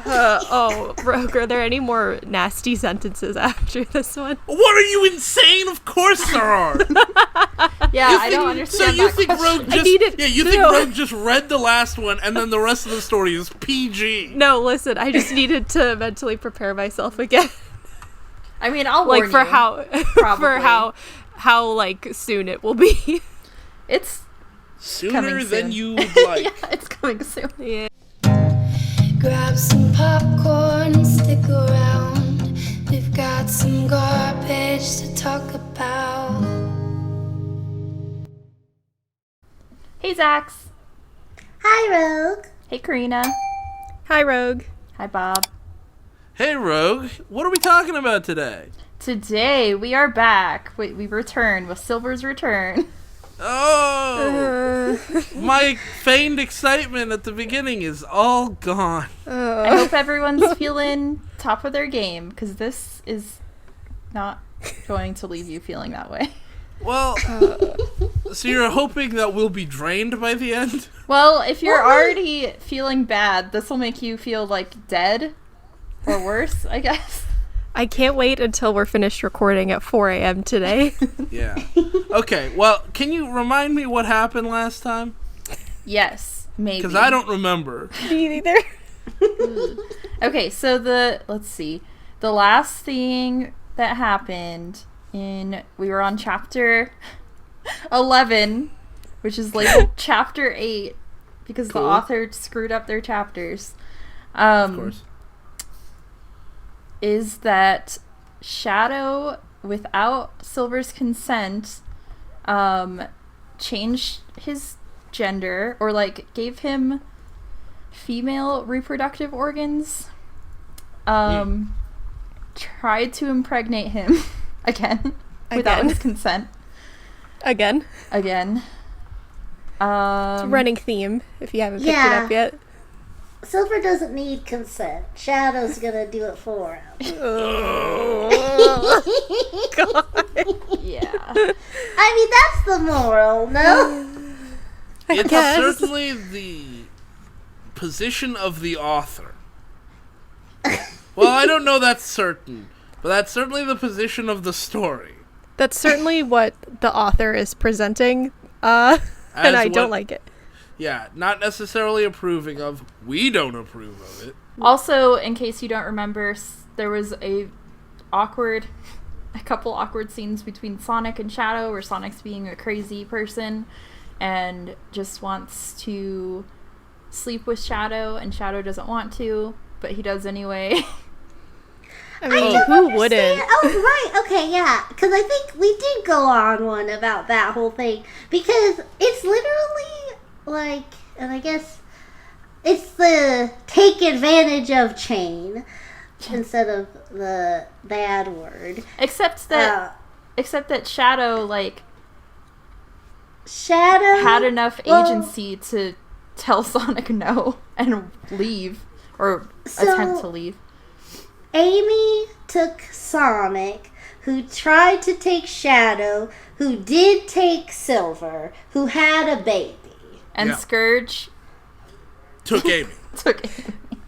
Rogue, are there any more nasty sentences after this one? What, are you insane? Of course there are. I don't understand. So you think Rogue think Rogue just read the last one and then the rest of the story is PG? No, listen, I just needed to mentally prepare myself again. I mean, I'll warn for you. how like soon it will be. It's sooner than you would like. Yeah, it's coming soon. Yeah. Grab some popcorn and stick around. We've got some garbage to talk about. Hey, Zax. Hi, Rogue. Hey, Carina. Hi, Rogue. Hi, Bob. Hey, Rogue. What are we talking about today? Today, we are back. We return with Silver's return. Oh! My feigned excitement at the beginning is all gone. I hope everyone's feeling top of their game, because this is not going to leave you feeling that way. Well, so you're hoping that we'll be drained by the end? Well, if you're already feeling bad, this will make you feel like dead, or worse, I guess. I can't wait until we're finished recording at 4 a.m. today. Yeah. Okay, well, can you remind me what happened last time? Yes, maybe. Because I don't remember. Me neither. Okay, so let's see. The last thing that happened we were on chapter 11, which is labeled chapter 8, because the author screwed up their chapters. Of course. Is that Shadow, without Silver's consent, changed his gender, or like gave him female reproductive organs, tried to impregnate him again without his consent. Again. It's a running theme, if you haven't picked it up yet. Silver doesn't need consent. Shadow's gonna do it for him. Oh, God. Yeah. I mean, that's the moral, no? It's certainly the position of the author. Well, I don't know that's certain, but that's certainly the position of the story. That's certainly what the author is presenting, and I don't like it. Yeah, not necessarily approving of. We don't approve of it. Also, in case you don't remember, there was a couple awkward scenes between Sonic and Shadow, where Sonic's being a crazy person and just wants to sleep with Shadow, and Shadow doesn't want to, but he does anyway. I mean, who wouldn't? Oh, right. Okay, yeah. Because I think we did go on one about that whole thing. Because it's literally like, and I guess it's the take advantage of chain instead of the bad word. Except that Shadow, like, Shadow had enough agency to tell Sonic no and leave, or attempt to leave. Amy took Sonic, who tried to take Shadow, who did take Silver, who had a baby. And Scourge took Amy.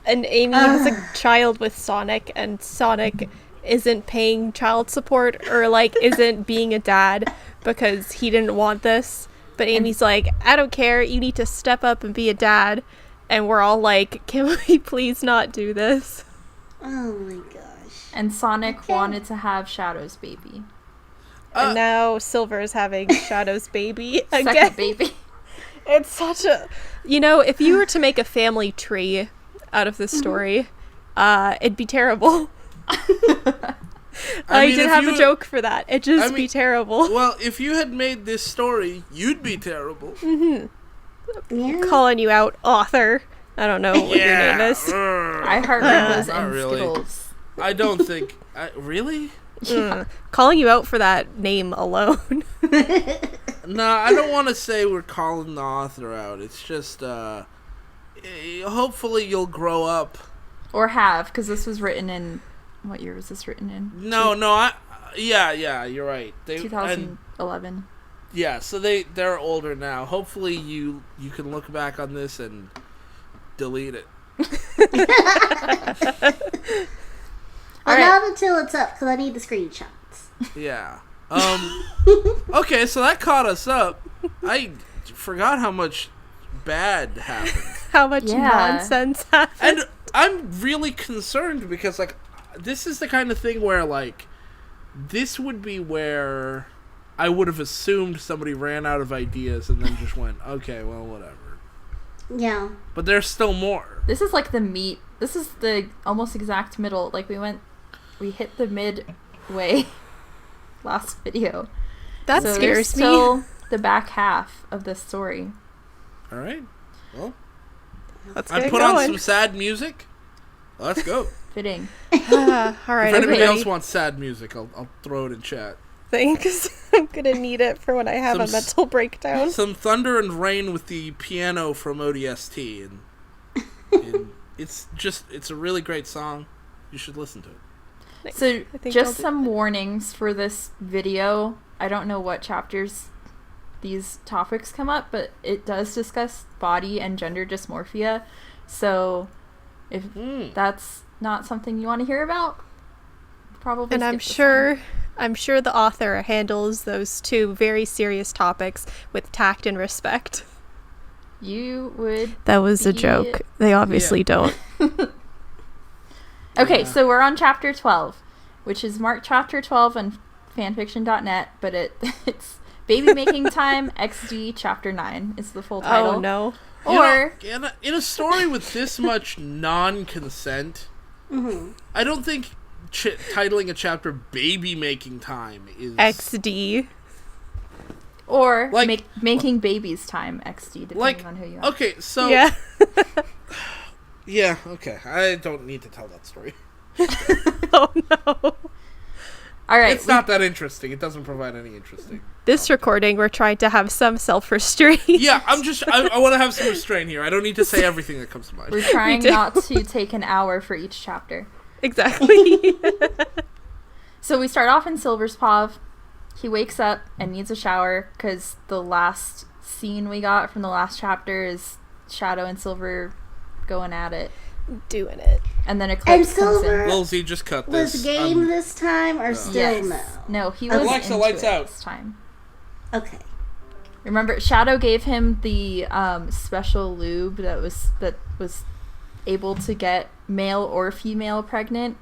And Amy has a child with Sonic, and Sonic isn't paying child support, or like isn't being a dad because he didn't want this. But Amy's like, I don't care, you need to step up and be a dad. And we're all like, can we please not do this? Oh my gosh. And Sonic wanted to have Shadow's baby. And now Silver is having Shadow's baby again. Second baby. It's such a... You know, if you were to make a family tree out of this story, it'd be terrible. I did have a joke for that. It'd just be terrible. Well, if you had made this story, you'd be terrible. Mm-hmm. Yeah. Calling you out, author. I don't know what your name is. I heart rainbows and really. Skittles. I don't think... really? Yeah. Calling you out for that name alone. No, I don't want to say we're calling the author out. It's just, hopefully you'll grow up. Or have, because this was written in... What year was this written in? Yeah, you're right. 2011. Yeah, so they're older now. Hopefully you can look back on this and delete it. until it's up because I need the screenshots. Yeah. Okay, so that caught us up. I forgot how much bad happened. How much nonsense happened. And I'm really concerned because, like, this is the kind of thing where, like, this would be where I would have assumed somebody ran out of ideas and then just went, okay, well, whatever. Yeah. But there's still more. This is like the meat. This is the almost exact middle. Like, we hit the midway last video. That so scares there's me. still the back half of this story. All right. Well, Let's I get put going. on some sad music. Let's go. Fitting. All right. If anybody everybody. else wants sad music, I'll throw it in chat. Thanks. I'm gonna need it for when I have Some a mental breakdown. Some thunder and rain with the piano from ODST, and it's a really great song. You should listen to it. So I think I'll just do some that. warnings for this video. I don't know what chapters these topics come up, but it does discuss body and gender dysmorphia. So if that's not something you want to hear about, probably And skip I'm this sure the author handles those two very serious topics with tact and respect. one. You would. That was a be- joke. They obviously don't. Okay, Yeah. so we're on chapter 12, which is marked chapter 12 on fanfiction.net, but it's Baby Making Time XD chapter 9 is the full title. Oh no. Or You know, in a story with this much non-consent, I don't think titling a chapter "Baby Making Time" is XD. Like- making babies time XD depending like. on who you are. Okay, so Yeah. yeah, okay. I don't need to tell that story. Oh no. All right, It's not that interesting. It doesn't provide any interesting. This recording, we're trying to have some self-restraint. Yeah, I want to have some restraint here. I don't need to say everything that comes to mind. we're trying do. not to take an hour for each chapter. Exactly. So we start off in Silver's Paw. He wakes up and needs a shower because the last scene we got from the last chapter is Shadow and Silver going at it. Doing it. And then And Eclipse comes in. Silver Lil Z just cut this. was game this time or still Yes. no? No, he was Alexa, into lights it out. this time. Okay. Remember, Shadow gave him the special lube that was able to get male or female pregnant,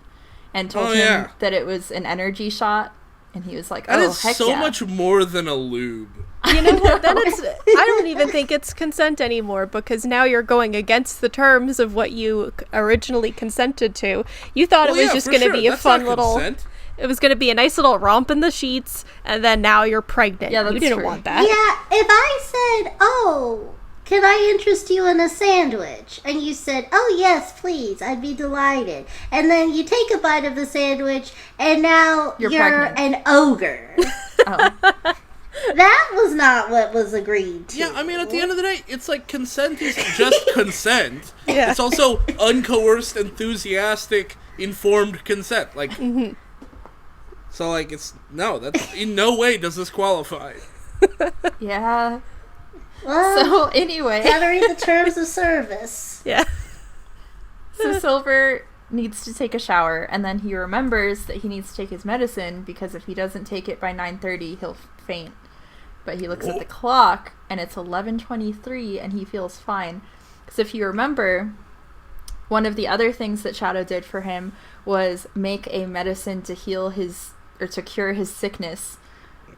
and told Oh, him yeah. that it was an energy shot, and he was like, That "Oh, is heck so yeah!" much more than a lube. You know what? Then I don't even think it's consent anymore because now you're going against the terms of what you originally consented to. You thought Well, it was yeah, just for going to sure. be a That's fun not little. consent. It was going to be a nice little romp in the sheets, and then now you're pregnant. Yeah, that's you didn't true. want that. Yeah, if I said, "Oh, can I interest you in a sandwich?" and you said, "Oh yes, please," I'd be delighted. And then you take a bite of the sandwich, and now You're you're pregnant. an ogre. Oh. That was not what was agreed to. Yeah, I mean, at the end of the day, it's like consent is just consent. Yeah. It's also uncoerced, enthusiastic, informed consent. Like, so like it's that's in no way does this qualify. Yeah. Well, So anyway, gotta read the terms of service. Yeah. so Silver needs to take a shower, and then he remembers that he needs to take his medicine because if he doesn't take it by 9:30, he'll faint. But he looks at the clock, and it's 11:23, and he feels fine. Because if you remember, one of the other things that Shadow did for him was make a medicine to heal his or to cure his sickness.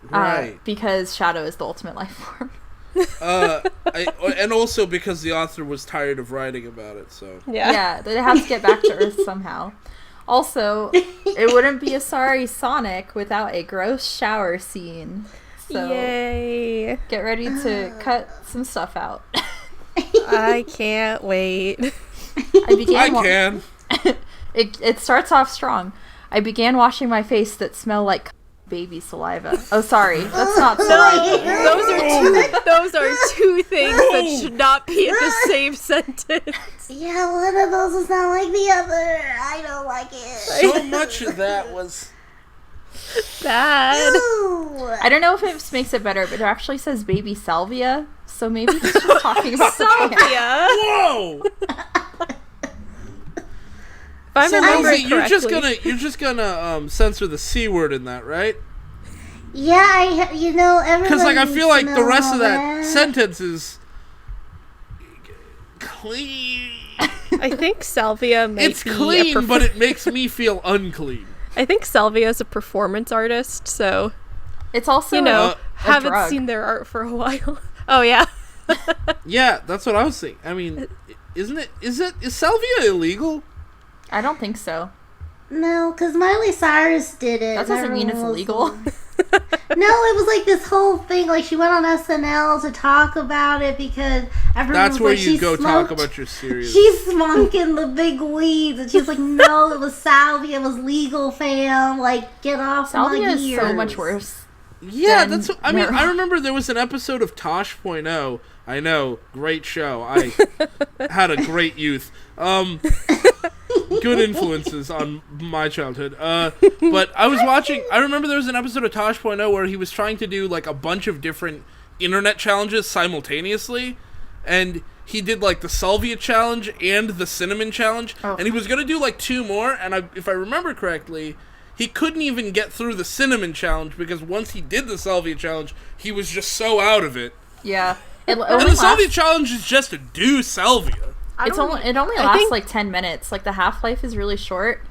Right. Because Shadow is the ultimate life form. And also because the author was tired of writing about it. So Yeah. They have to get back to Earth somehow. Also, it wouldn't be a sorry Sonic without a gross shower scene. So Yay. get ready to cut some stuff out. I can't wait. I can. It starts off strong. I began washing my face that smelled like baby saliva. Oh, sorry. That's not saliva. Those are two things that should not be in the same sentence. Yeah, one of those is not like the other. I don't like it. So much of that was. Bad. Ooh. I don't know if it makes it better, but it actually says baby salvia. So maybe he's just talking about the plant. Salvia. Whoa! If I'm So remembering Lindsay, correctly. you're just gonna censor the C word in that, right? Yeah, everyone. Because I needs feel to like the know rest of all that sentence is clean. I think Salvia might It's be clean, but it makes me feel unclean. I think Salvia is a performance artist, so It's also a haven't drug. seen their art for a while. Oh yeah. Yeah, that's what I was saying. I mean, is salvia illegal? I don't think so. No, because Miley Cyrus did it. That doesn't mean it's Everyone was illegal. No, it was like this whole thing. Like she went on SNL to talk about it because everyone That's was where like, you she go smoked, talk about your serious. She's smoking the big weeds, and she's like, "No, it was salvia. It was legal, fam. Like, get off Salvia my is ears." so much worse. Yeah, Then that's. I mean, no. I remember there was an episode of Tosh.0. I know, great show. I had a great youth. Good influences on my childhood. But I was watching. I remember there was an episode of Tosh.0 where he was trying to do like a bunch of different internet challenges simultaneously, and he did like the salvia challenge and the cinnamon challenge, and he was gonna do like 2 more. And if I remember correctly, he couldn't even get through the cinnamon challenge because once he did the salvia challenge, he was just so out of it. Yeah. It And only the salvia lasts, challenge is just to do salvia, it only I lasts think- like 10 minutes. Like the half-life is really short,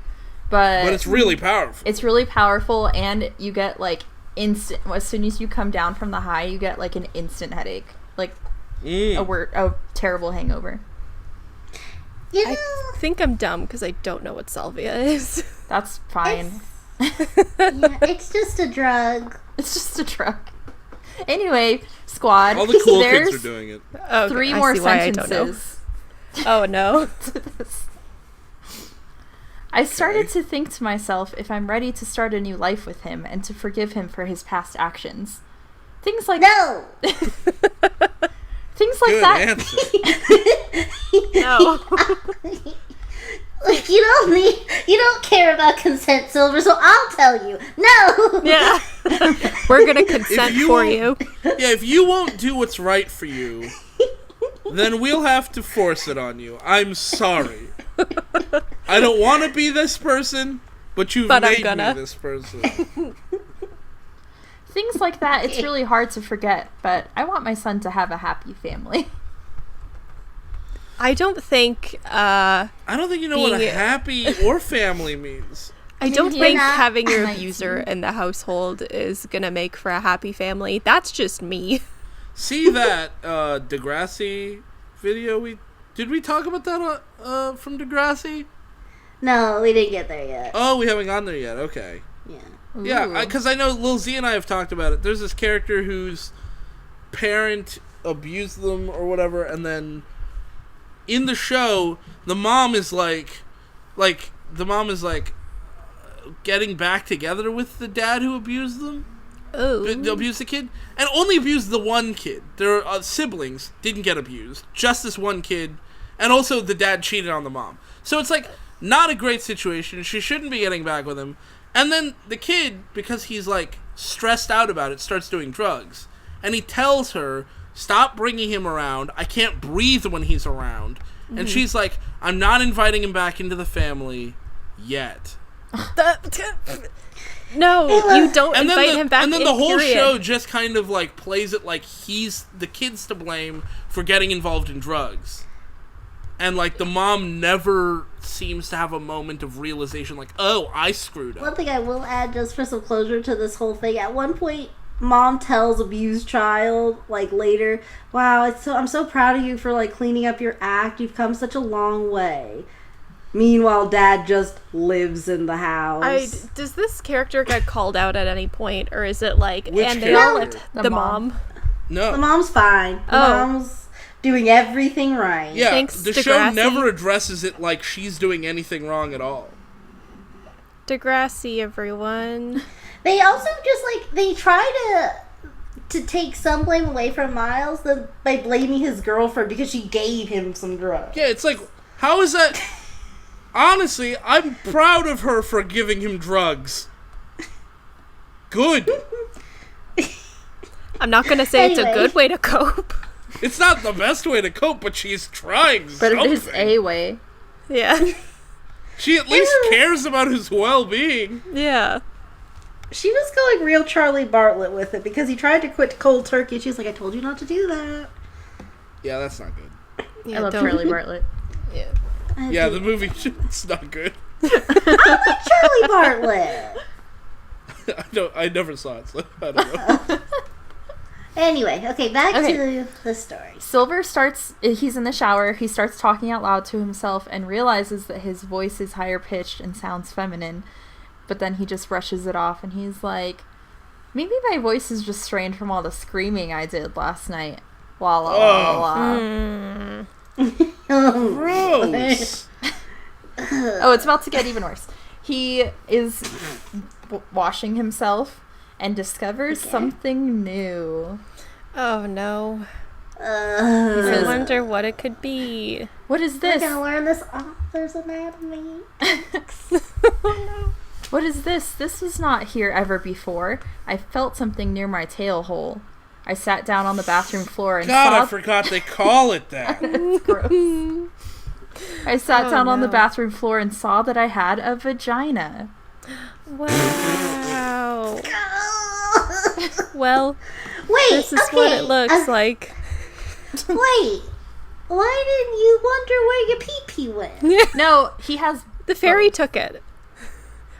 but but it's really powerful. it's really powerful, and you get like instant. As soon as you come down from the high, you get like an instant headache, like a terrible hangover. You know, I think I'm dumb because I don't know what salvia is. That's fine. yeah, it's just a drug. It's just a drug. Anyway, squad. All the cool there's kids are doing it. Oh, 3 I more see why I don't know. sentences. Oh no. I started to think to myself if I'm ready to start a new life with him and to forgive him for his past actions. Things like No. things like Good that. answer. No. Like, you don't care about consent, Silver, so I'll tell you. No. Yeah. We're gonna consent you for won't- you. Yeah, if you won't do what's right for you, then we'll have to force it on you. I'm sorry. I don't want to be this person, but you've But I'm made gonna. me this person. Things like that, it's really hard to forget, but I want my son to have a happy family. I don't think I don't think you know what a Being- happy or family means. I don't You're think not having your 19. abuser in the household is gonna make for a happy family. That's just me. See that Degrassi video? Did we talk about that from Degrassi? No, we didn't get there yet. Oh, we haven't gotten there yet. Okay. Yeah. Yeah, because I know Lil Z and I have talked about it. There's this character whose parent abused them or whatever, and then in the show, the mom is like getting back together with the dad who abused them, Oh. abused the kid, and only abused the one kid. Their siblings didn't get abused, just this one kid, and also the dad cheated on the mom. So it's like not a great situation. She shouldn't be getting back with him. And then the kid, because he's like stressed out about it, starts doing drugs. And he tells her, stop bringing him around. I can't breathe when he's around. And she's like, I'm not inviting him back into the family yet. No, you don't And invite him back. and then in, the whole period. show just kind of like plays it like he's the kid's to blame for getting involved in drugs. And like the mom never seems to have a moment of realization like, oh, I screwed up. One thing I will add just for some closure to this whole thing. At one point, mom tells abused child, like later, wow, I'm so proud of you for like cleaning up your act. You've come such a long way. Meanwhile, dad just lives in the house. Does this character get called out at any point, or is it like, Which and they all character? lived The mom? No. The mom's fine. The Oh. mom's doing everything right. Yeah, Thanks, the show Degrassi. never addresses it like she's doing anything wrong at all. Degrassi, everyone. They also just like they try to take some blame away from Miles by blaming his girlfriend because she gave him some drugs. Yeah, it's like, how is that? Honestly, I'm proud of her for giving him drugs. Good. I'm not gonna say it's a Anyway. good way to cope. It's not the best way to cope, but she's trying But something. it is a way. Yeah. She at least cares about his well-being. Yeah. She was going real Charlie Bartlett with it because he tried to quit cold turkey. She's like, I told you not to do that. Yeah, that's not good. I love Charlie Bartlett. Yeah. Yeah, the movie, it's not good. I like Charlie Bartlett. I never saw it, so I don't know. Anyway, okay, back to the story. Silver he's in the shower, he starts talking out loud to himself and realizes that his voice is higher pitched and sounds feminine. But then he just brushes it off and he's like, maybe my voice is just strained from all the screaming I did last night. La la la la. Gross. Oh, it's about to get even worse. He is washing himself and discovers something new. Oh no. Says, I wonder what it could be. what is We're this? gonna learn this author's anatomy. What is this? This was not here ever before. I felt something near my tail hole. I sat down on the bathroom floor and God, saw... I forgot they call it that. It's gross. I sat down on the bathroom floor and saw that I had a vagina. Wow. Well, Wait, this is what it looks like. Wait, why didn't you wonder where your pee-pee went? No, he has... The fairy took it.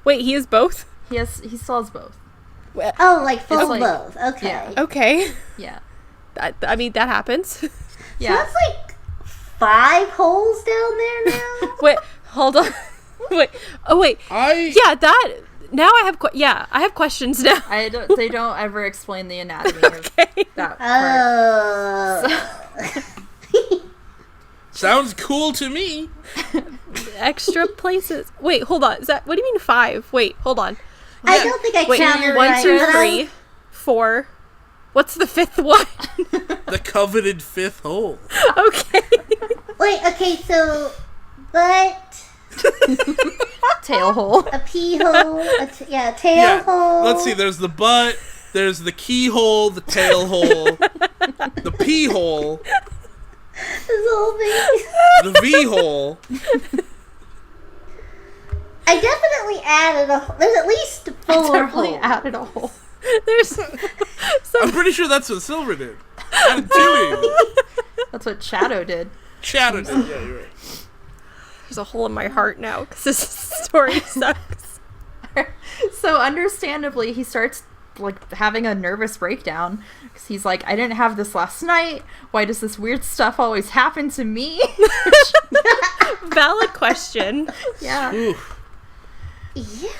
Wait, he is both? He still has both. Oh, like full It's like- both. Okay. yeah. Okay. Yeah. I mean, that happens. So Yeah. that's like 5 holes down there now? Wait, hold on. Wait. Oh, wait. Yeah, that... Now I have... I have questions now. They don't ever explain the anatomy of that part. Oh. Sounds cool to me. Extra places. Wait, hold on. Is that... What do you mean 5? Wait, hold on. I don't think I Wait, counted 1, right. 2, but 3, 4. What's the 5th one? The coveted 5th hole. Okay. Wait, okay, so butt, Tail hole. a pee hole, tail hole. Let's see, there's the butt, there's the keyhole, the tail hole, the pee hole, This whole thing. the V hole. I definitely added there's at least 4 Definitely holes. added a hole. There's I'm some... pretty sure that's what Silver did. Added 2 in. That's what Shadow did. Shadow did, yeah, you're right. There's a hole in my heart now because this story sucks. So understandably, he starts like having a nervous breakdown because he's like, I didn't have this last night. Why does this weird stuff always happen to me? Valid question. Yeah. Oof. Yeah.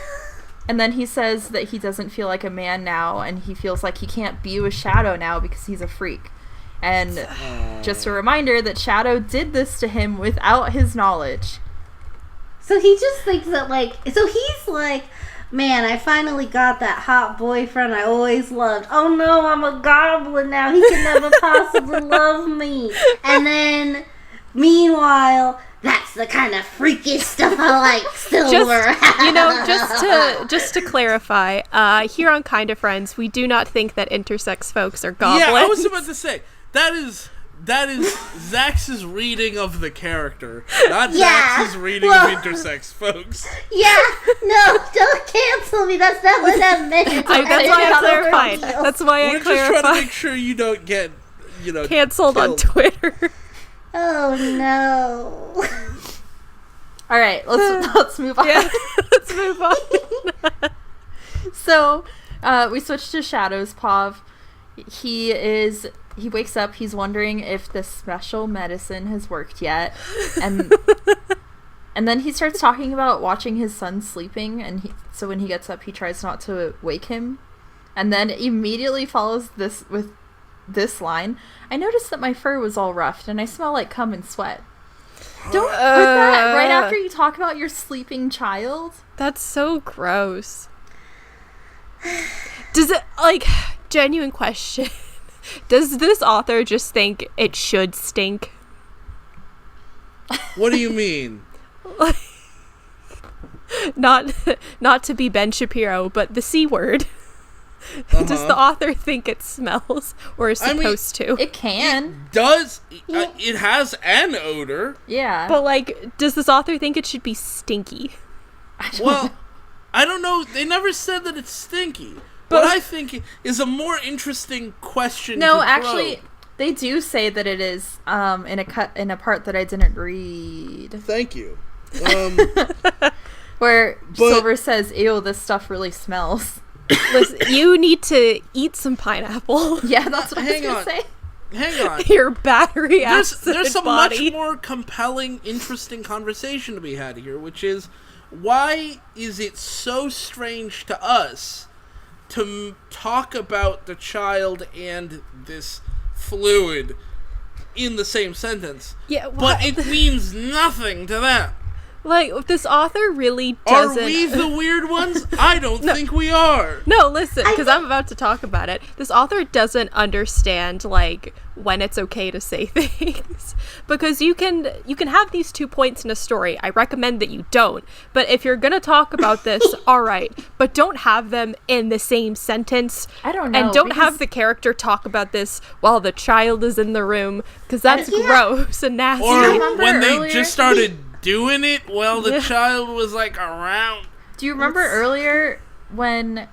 And then he says that he doesn't feel like a man now, and he feels like he can't be with Shadow now because he's a freak. And just a reminder that Shadow did this to him without his knowledge. So he just thinks that, like, so he's like, man, I finally got that hot boyfriend I always loved. Oh no, I'm a goblin now. He can never possibly love me. And then, meanwhile, that's the kind of freakish stuff I like, Silver. Just to clarify, here on Kind of Friends, we do not think that intersex folks are goblins. Yeah, I was about to say, that is Zax's reading of the character, not Zax's reading of intersex folks. Yeah, no, don't cancel me. That's not what that meant. That's why I clarified. That's why I We're just trying to clarified. make sure you don't get, Canceled on killed. Twitter. Oh no. All right, let's move on. Yeah, let's move on. So, we switch to Shadow's Pav. He wakes up, he's wondering if the special medicine has worked yet. And then he starts talking about watching his son sleeping, and so when he gets up, he tries not to wake him. And then immediately follows this with this line, I noticed that my fur was all roughed, and I smell like cum and sweat. Don't put that right after you talk about your sleeping child. That's so gross. Does it, genuine question, does this author just think it should stink? What do you mean? Not to be Ben Shapiro, but the C word. Does the author think it smells or is supposed to? It can. Does it has an odor? Yeah. But like, does this author think it should be stinky? Well, I don't know. They never said that it's stinky. But what I think is a more interesting question. No, to actually, probe. they do say that it is in a part that I didn't read. Thank you. Where Silver says, "Ew, this stuff really smells." Listen, you need to eat some pineapple. Yeah, that's what I was Hang gonna on. say. Hang on. Your battery acid There's some body. much more compelling, interesting conversation to be had here, which is, why is it so strange to us to talk about the child and this fluid in the same sentence? Yeah, but it means nothing to them. Like, this author really doesn't... Are we the weird ones? I don't think we are. No, listen, because I'm about to talk about it. This author doesn't understand, like, when it's okay to say things. Because you can have these 2 points in a story. I recommend that you don't. But if you're gonna talk about this, alright. But don't have them in the same sentence. I don't know. And don't have the character talk about this while the child is in the room. Because that's gross and nasty. Or when they earlier? just started doing it while the child was, like, around. Do you remember earlier when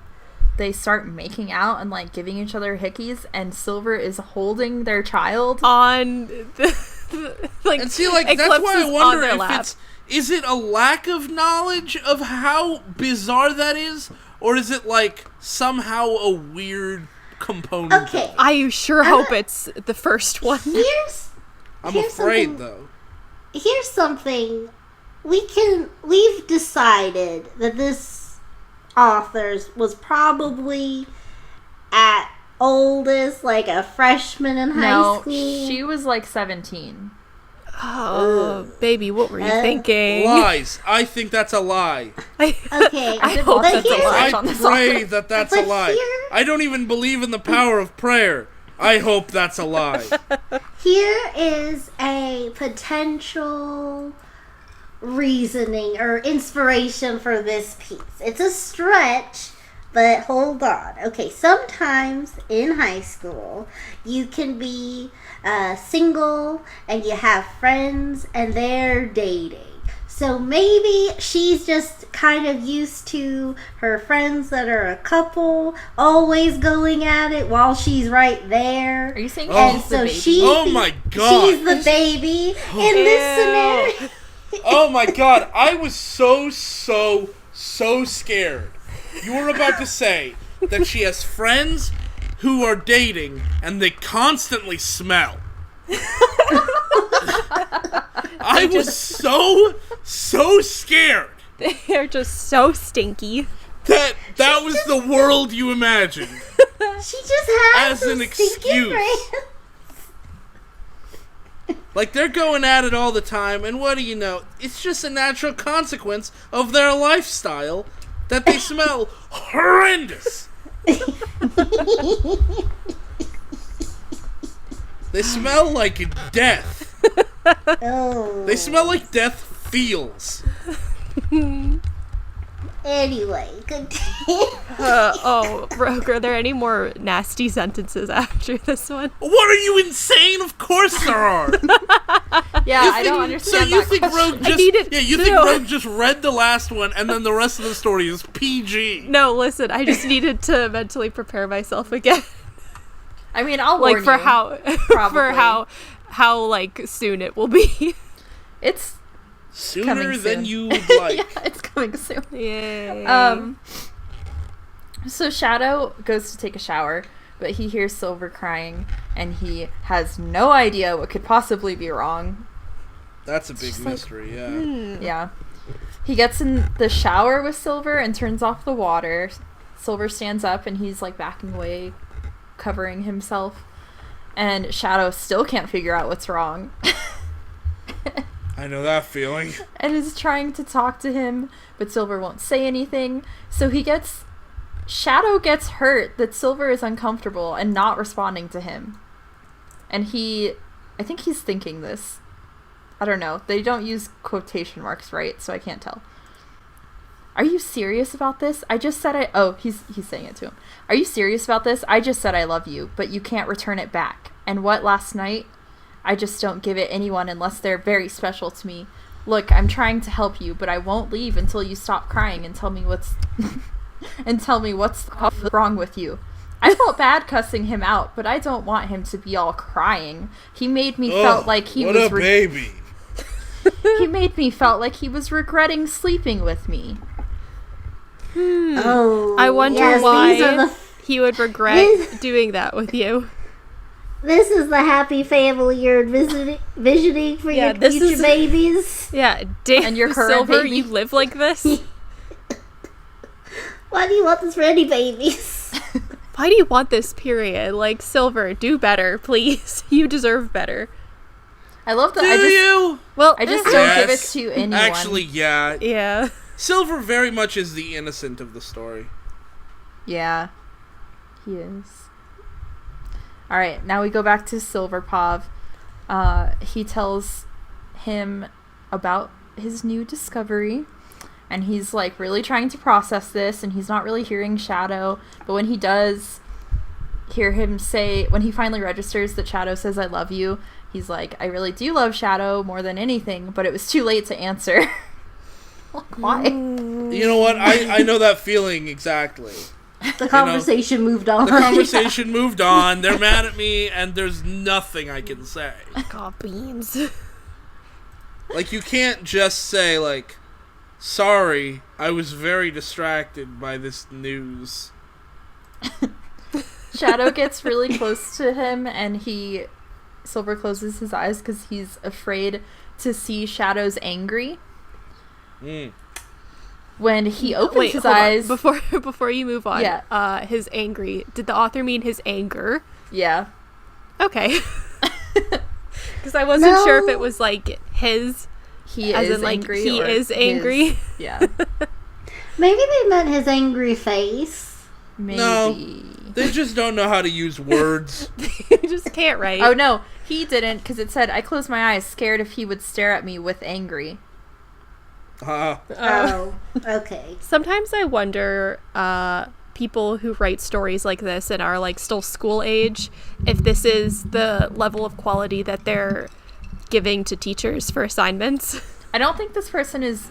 they start making out and like giving each other hickeys, and Silver is holding their child on the like, and see, like, that's why I wonder if is it a lack of knowledge of how bizarre that is, or is it like somehow a weird component? Okay, I sure hope it's the first one. I'm afraid though. Here's something we've decided that this author was probably at oldest like a freshman in high school. She was like 17. Oh, baby, what were you thinking? Lies. I think that's a lie. Okay, I hope that's a lie. I pray that that's a lie. I don't even believe in the power of prayer. I hope that's a lie. Here is a potential reasoning or inspiration for this piece. It's a stretch, but hold on. Okay, sometimes in high school, you can be single and you have friends and they're dating. So maybe she's just kind of used to her friends that are a couple always going at it while she's right there. Are you saying And she's the baby? Oh my God. She's the baby in this scenario. Oh my God, I was so scared. You were about to say that she has friends who are dating and they constantly smell. I was so scared. They're just so stinky. That was the world you imagined. She just has As an excuse. Like, they're going at it all the time, and what do you know? It's just a natural consequence of their lifestyle that they smell horrendous. They smell like death. Oh. They smell like death feels. Anyway, continue. Rogue, are there any more nasty sentences after this one? What are you, insane? Of course there are. Yeah, I don't understand. So you that think question. Rogue just Rogue just read the last one and then the rest of the story is PG? No, listen, I just needed to mentally prepare myself again. I mean, I'll warn like for you, how probably. how like soon it will be. It's Sooner coming than soon. you would like. Yeah, it's coming soon. Yay. So Shadow goes to take a shower, but he hears Silver crying, and he has no idea what could possibly be wrong. That's a big mystery, Yeah. He gets in the shower with Silver and turns off the water. Silver stands up, and he's like backing away, covering himself. And Shadow still can't figure out what's wrong. I know that feeling. And is trying to talk to him, but Silver won't say anything. So Shadow gets hurt that Silver is uncomfortable and not responding to him. And I think he's thinking this. I don't know. They don't use quotation marks, right? So I can't tell. Are you serious about this? I just said he's saying it to him. Are you serious about this? I just said I love you, but you can't return it back. And what last night? I just don't give it anyone unless they're very special to me. Look, I'm trying to help you, but I won't leave until you stop crying and tell me what's wrong with you. I felt bad cussing him out, but I don't want him to be all crying. He made me felt like he was baby. He made me felt like he was regretting sleeping with me. Oh, I wonder why he would regret doing that with you. This is the happy family you're envisioning for your future babies. Yeah, damn, and your current Silver, baby. you live like this? Why do you want this for any babies? Why do you want this, period? Like, Silver, do better, please. You deserve better. I love that. I just don't give it to anyone. Actually, yeah. Yeah. Silver very much is the innocent of the story. Yeah, he is. All right, now we go back to Silverpaw. He tells him about his new discovery, and he's like really trying to process this, and he's not really hearing Shadow. But when he does hear him say, when he finally registers that Shadow says "I love you," he's like, "I really do love Shadow more than anything," but it was too late to answer. Like, why? You know what? I know that feeling exactly. The conversation moved on. The conversation moved on. They're mad at me, and there's nothing I can say. God, beans. Like, you can't just say, like, sorry, I was very distracted by this news. Shadow gets really close to him, and Silver closes his eyes because he's afraid to see Shadow's angry. When he opens his eyes... Before you move on, yeah. His angry... Did the author mean his anger? Yeah. Okay. Because I wasn't sure if it was, like, his... He is angry. He is angry. Yeah. Maybe they meant his angry face. Maybe. No, they just don't know how to use words. They just can't write. Oh, no. He didn't, because it said, I closed my eyes, scared if he would stare at me with angry. Oh, okay. Sometimes I wonder, people who write stories like this and are, like, still school age, if this is the level of quality that they're giving to teachers for assignments. I don't think this person is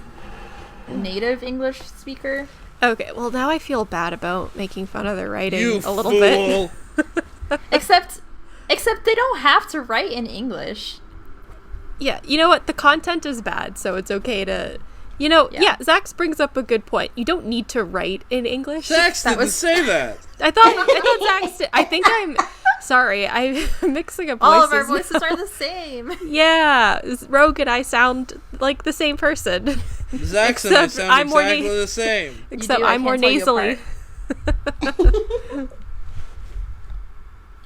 native English speaker. Okay, well, now I feel bad about making fun of their writing You a little fool. bit. Except they don't have to write in English. Yeah, you know what? The content is bad, so it's okay to... You know, yeah, Zax brings up a good point. You don't need to write in English. Zax didn't say that. I thought Zax did. I think I'm... Sorry, I'm mixing up voices. All of our voices are the same. Yeah, Rogue and I sound like the same person. Zax and I sound exactly the same. Except I'm more nasally.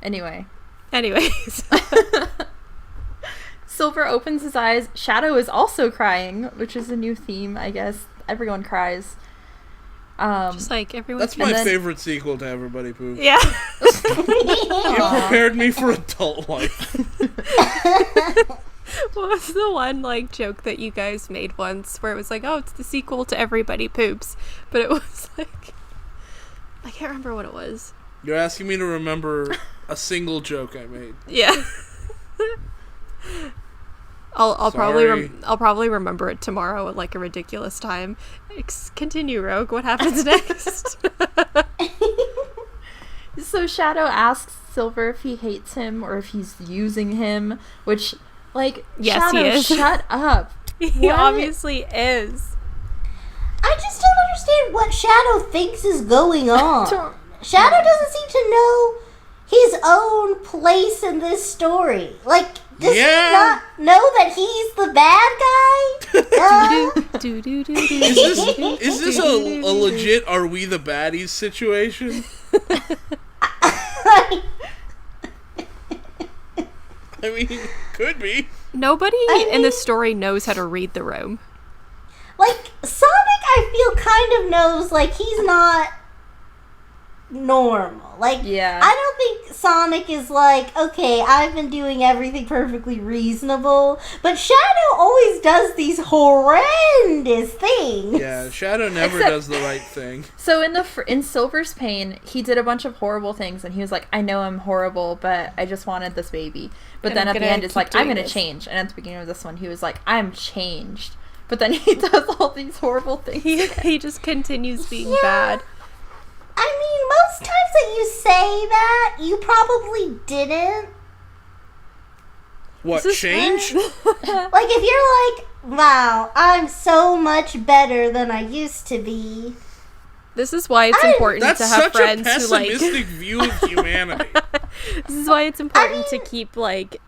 Anyways. Silver opens his eyes. Shadow is also crying, which is a new theme, I guess. Everyone cries. Just like everyone. That's my favorite sequel to Everybody Poops. Yeah. You prepared me for adult life. What was the one, like, joke that you guys made once where it was like, oh, it's the sequel to Everybody Poops, but it was like, I can't remember what it was. You're asking me to remember a single joke I made. Yeah. I'll probably remember it tomorrow at, like, a ridiculous time. Continue, Rogue. What happens next? So Shadow asks Silver if he hates him or if he's using him, which, like, yes, Shadow, he is. shut up. He obviously is. I just don't understand what Shadow thinks is going on. Shadow doesn't seem to know his own place in this story. Like, does he not know that he's the bad guy? Is this a legit "Are we the baddies" situation? I mean, could be. Nobody in the story knows how to read the room. Like, Sonic, I feel, kind of knows, like, he's not normal. Like, Yeah. I don't think Sonic is like, okay, I've been doing everything perfectly reasonable, but Shadow always does these horrendous things. Yeah, Shadow never Except- does the right thing. So in Silver's Pain, he did a bunch of horrible things, and he was like, I know I'm horrible, but I just wanted this baby. But And then I'm at the gonna end, it's keep like, I'm doing going to this. change. And at the beginning of this one, he was like, I'm changed. But then he does all these horrible things. He just continues being bad. I mean, most times that you say that, you probably didn't. What, This is- change? Like, if you're like, wow, I'm so much better than I used to be. This is why it's important That's to have such a friends who like. pessimistic view of humanity. This is why it's important to keep like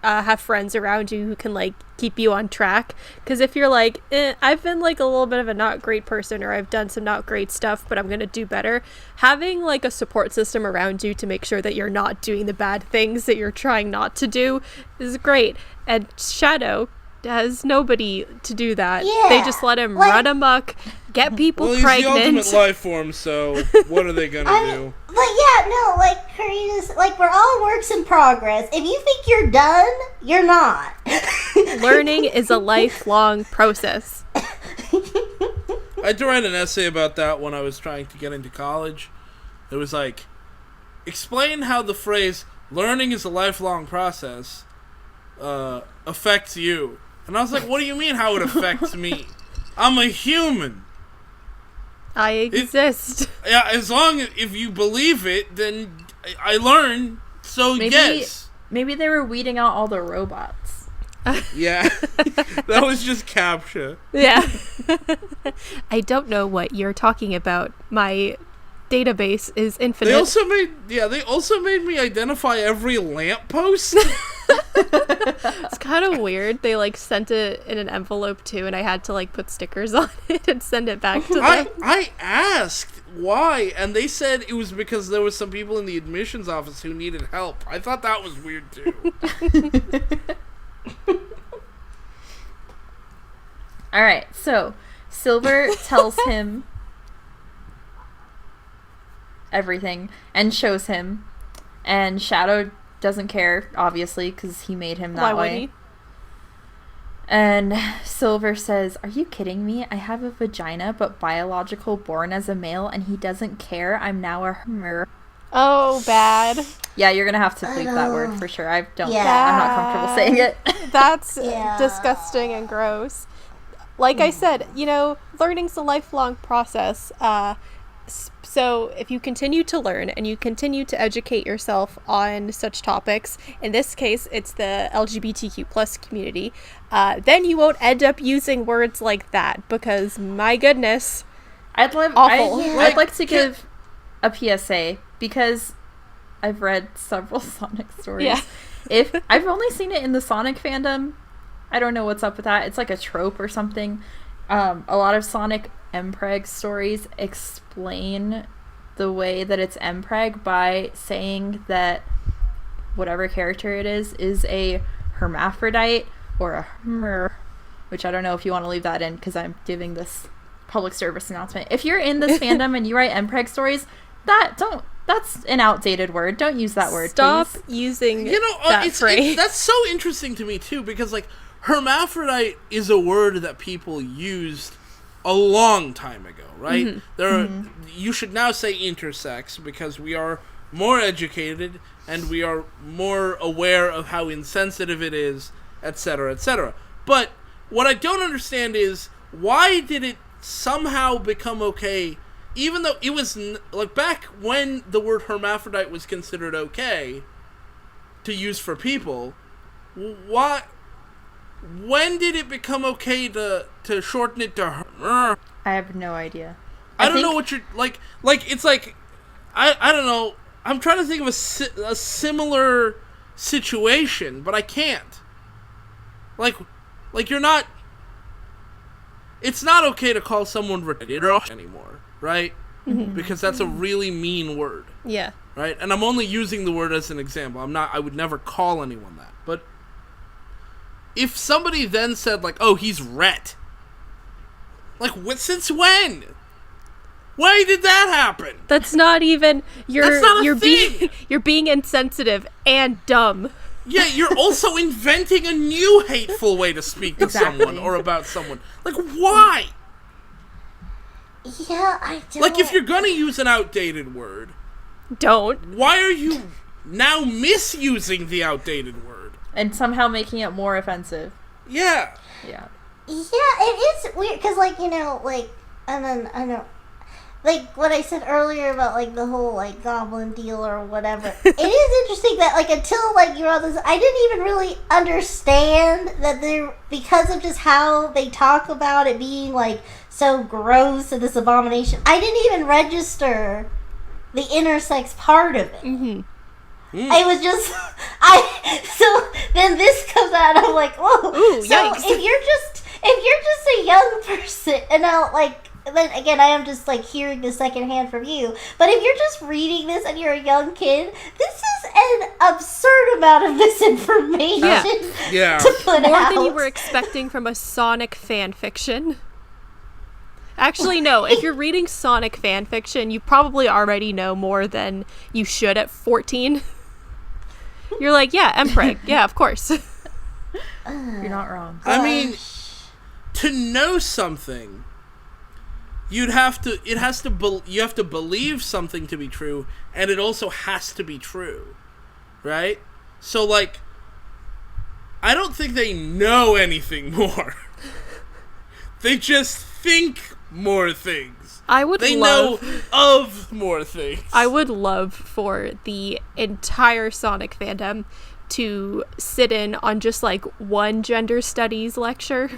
have friends around you who can like keep you on track, because if you're like I've been like a little bit of a not great person, or I've done some not great stuff, but I'm gonna do better, having like a support system around you to make sure that you're not doing the bad things that you're trying not to do is great. And Shadow has nobody to do that. They just let him like- run amok, get people Well, he's the pregnant. ultimate life form, so what are they gonna do? But yeah, no, like, Karina's, like, we're all works in progress. If you think you're done, you're not. Learning is a lifelong process. I had to write an essay about that when I was trying to get into college. It was like, explain how the phrase "learning is a lifelong process" affects you. And I was like, what do you mean how it affects me? I'm a human. I exist. Yeah, as long as if you believe it, then I learn. So yes. Maybe they were weeding out all the robots. Yeah. That was just CAPTCHA. Yeah. I don't know what you're talking about. My database is infinite. They also made me identify every lamppost. It's kind of weird. They like sent it in an envelope too, and I had to like put stickers on it and send it back to them. I asked why, and they said it was because there was some people in the admissions office who needed help. I thought that was weird too. Alright, so Silver tells him everything and shows him, and Shadow doesn't care, obviously, because he made him that Why would way. he? And Silver says, "Are you kidding me? I have a vagina, but biological, born as a male, and he doesn't care. I'm now a her." Oh, bad. Yeah, you're gonna have to bleep that word for sure. I'm not comfortable Yeah. saying it. That's Yeah. disgusting and gross. Like I said, learning's a lifelong process. So if you continue to learn and you continue to educate yourself on such topics, in this case, it's the LGBTQ plus community, then you won't end up using words like that, because my goodness, Awful. I'd like to give a PSA, because I've read several Sonic stories. Yeah. If I've only seen it in the Sonic fandom, I don't know what's up with that. It's like a trope or something. A lot of Sonic mpreg stories explain the way that it's mpreg by saying that whatever character it is a hermaphrodite or a her, which I don't know if you want to leave that in, because I'm giving this public service announcement. If you're in this fandom and you write mpreg stories, that's an outdated word. Don't use that word. stop please. using That phrase. that's so interesting to me too, because like hermaphrodite is a word that people used a long time ago, right? You should now say intersex, because we are more educated and we are more aware of how insensitive it is, etc., etc. But what I don't understand is, why did it somehow become okay, even though it was like back when the word hermaphrodite was considered okay to use for people? Why? When did it become okay to shorten it to her? I have no idea. I don't know what you're like. Like it's like I don't know. I'm trying to think of a similar situation, but I can't. Like you're not. It's not okay to call someone retarded anymore, right? Because that's a really mean word, Yeah. right? And I'm only using the word as an example. I would never call anyone that. But if somebody then said like, "Oh, he's ret," like since when? Why did that happen? That's not even That's not a you're thing. being you're being insensitive and dumb. Yeah, you're also inventing a new hateful way to speak to Exactly. someone or about someone. Like, why? Yeah, I don't. Like, if you're gonna use an outdated word, Don't. why are you now misusing the outdated word? And somehow making it more offensive. Yeah. Yeah. Yeah, it is weird because, like, and then I know, like what I said earlier about like the whole like goblin deal or whatever. It is interesting that like until like you're on this, I didn't even really understand that they're because of just how they talk about it being like so gross and this abomination. I didn't even register the intersex part of it. Mm-hmm. It was just so then this comes out and I'm like, whoa. Ooh, So yikes. if you're just a young person and now like then again I am just like hearing this secondhand from you, but if you're just reading this and you're a young kid, this is an absurd amount of misinformation Yeah. to put More out. than you were expecting from a Sonic fan fiction. Actually, no. If you're reading Sonic fan fiction, you probably already know more than you should at 14. You're like, yeah, Empreg. Yeah, of course. You're not wrong. I mean, to know something, you have to believe something to be true, and it also has to be true, right? So, like, I don't think they know anything more. They just think more things. They know of more things. I would love for the entire Sonic fandom to sit in on just like one gender studies lecture.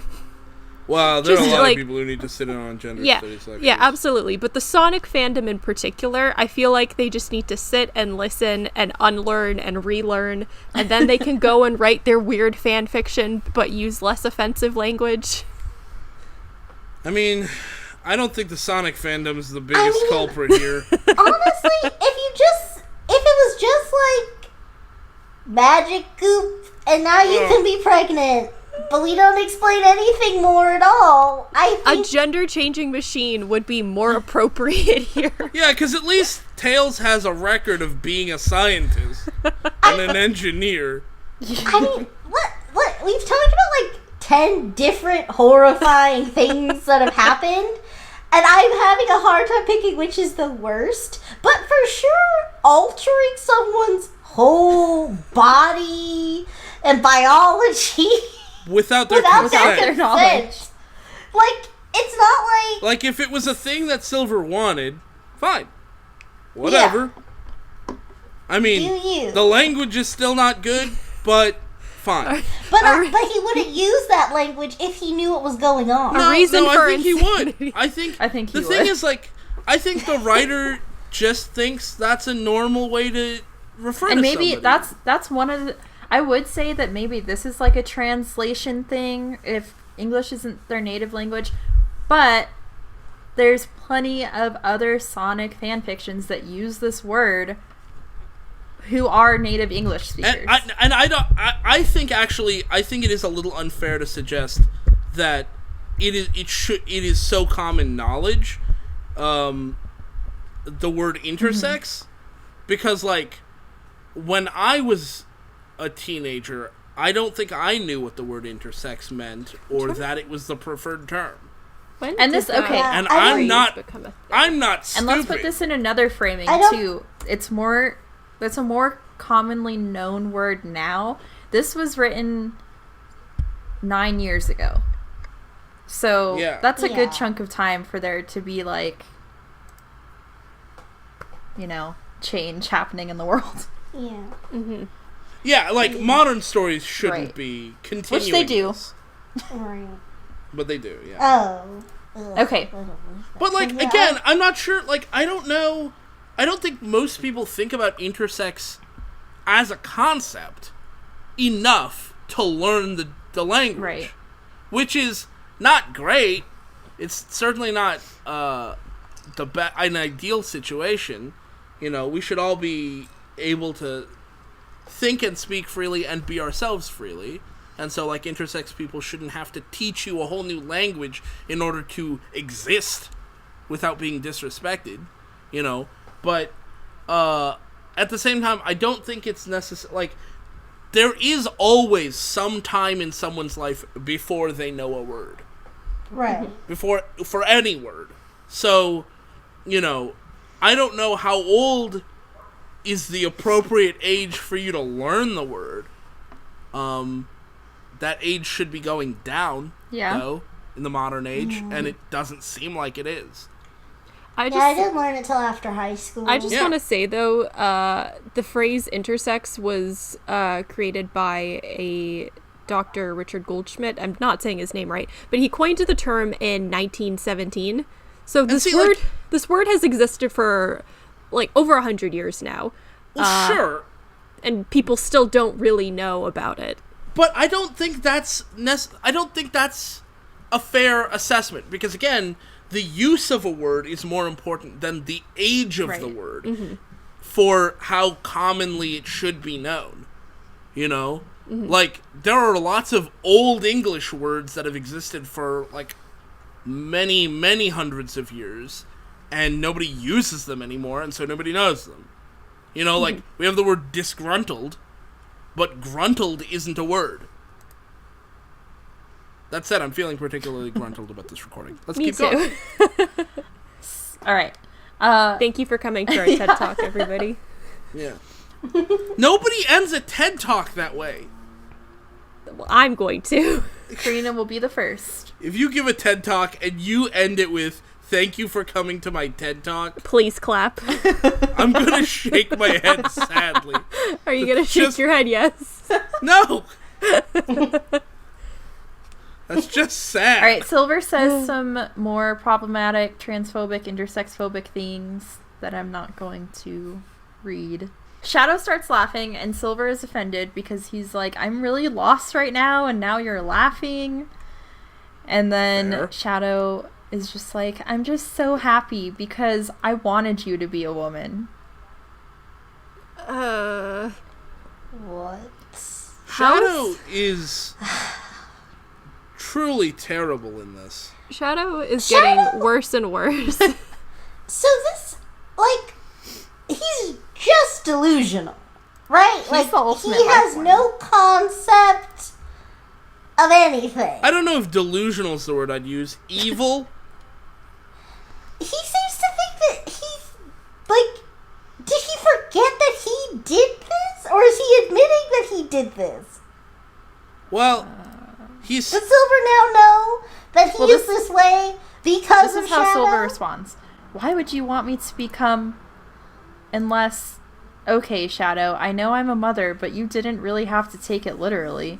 Wow, there are a Just, lot like- of people who need to sit in on gender Yeah, studies lectures. yeah, absolutely. But the Sonic fandom in particular, I feel like they just need to sit and listen and unlearn and relearn, and then they can go and write their weird fan fiction, but use less offensive language. I mean, I don't think the Sonic fandom is the biggest culprit here. Honestly, if it was just like magic goop and now you can be pregnant, but we don't explain anything more at all, I A think gender-changing machine would be more appropriate here. Yeah, because at least Tails has a record of being a scientist and an engineer. I mean, what we've talked about like 10 different horrifying things that have happened, and I'm having a hard time picking which is the worst. But for sure, altering someone's whole body and biology Without their without their consent. their knowledge. consent. Like, it's not like Like, if it was a thing that Silver wanted, fine. Whatever. I mean, Do you? the language is still not good, but fine. But he wouldn't use that language if he knew what was going on. A reason no, for I think he would. insanity. I think he the thing would. is, like, I think the writer just thinks that's a normal way to refer And to maybe somebody. that's one of the, I would say that maybe this is like a translation thing if English isn't their native language, but there's plenty of other Sonic fan fictions that use this word who are native English speakers. I think it is a little unfair to suggest that it is so common knowledge, the word intersex, because like when I was a teenager, I don't think I knew what the word intersex meant or that it was the preferred term. When And did this- that okay. And I I'm don't- not become a thing? I'm not stupid. And let's put this in another framing I don't- too. That's a more commonly known word now. This was written 9 years ago. So Yeah. that's a Yeah. good chunk of time for there to be like, change happening in the world. Yeah. Yeah, like modern stories shouldn't Right. be continuing. Which they do. this. Right. But they do, yeah. Oh. Ugh. Okay. But like Yeah, again, I'm not sure. Like I don't know. I don't think most people think about intersex as a concept enough to learn the language, Right. which is not great. It's certainly not an ideal situation. We should all be able to think and speak freely and be ourselves freely. And so, like, intersex people shouldn't have to teach you a whole new language in order to exist without being disrespected, you know. But at the same time, I don't think it's necessary. Like, there is always some time in someone's life before they know a word. Right. For any word. So, you know, I don't know how old is the appropriate age for you to learn the word. That age should be going down, though, in the modern age, and it doesn't seem like it is. I didn't learn it till after high school. I just want to say, though, the phrase intersex was created by a Dr. Richard Goldschmidt. I'm not saying his name right, but he coined the term in 1917. So this word has existed for like over 100 years now. Well, sure. And people still don't really know about it. But I don't think that's a fair assessment, because again, the use of a word is more important than the age of the word for how commonly it should be known. You know? Like, there are lots of old English words that have existed for, like, many, many hundreds of years, and nobody uses them anymore, and so nobody knows them. You know, like, we have the word disgruntled, but gruntled isn't a word. That said, I'm feeling particularly gruntled about this recording. Let's keep going. All right. Thank you for coming to our TED Talk, everybody. Yeah. Nobody ends a TED Talk that way. Well, I'm going to. Carina will be the first. If you give a TED Talk and you end it with, "Thank you for coming to my TED Talk," please clap. I'm going to shake my head sadly. Are you going to shake your head yes? No! That's just sad. All right, Silver says some more problematic, transphobic, intersexphobic things that I'm not going to read. Shadow starts laughing, and Silver is offended because he's like, "I'm really lost right now, and now you're laughing." And then Shadow is just like, "I'm just so happy because I wanted you to be a woman." What? Shadow is truly terrible in this. Shadow is getting worse and worse. So this, like, he's just delusional, right? He's like, the ultimate he has life no concept of anything. I don't know if delusional is the word I'd use. Evil? He seems to think that he's, like, did he forget that he did this? Or is he admitting that he did this? Well, he's... Does Silver now know that he is this way because of This is how Shadow? Silver responds. "Why would you want me to become... unless... Okay, Shadow, I know I'm a mother, but you didn't really have to take it literally."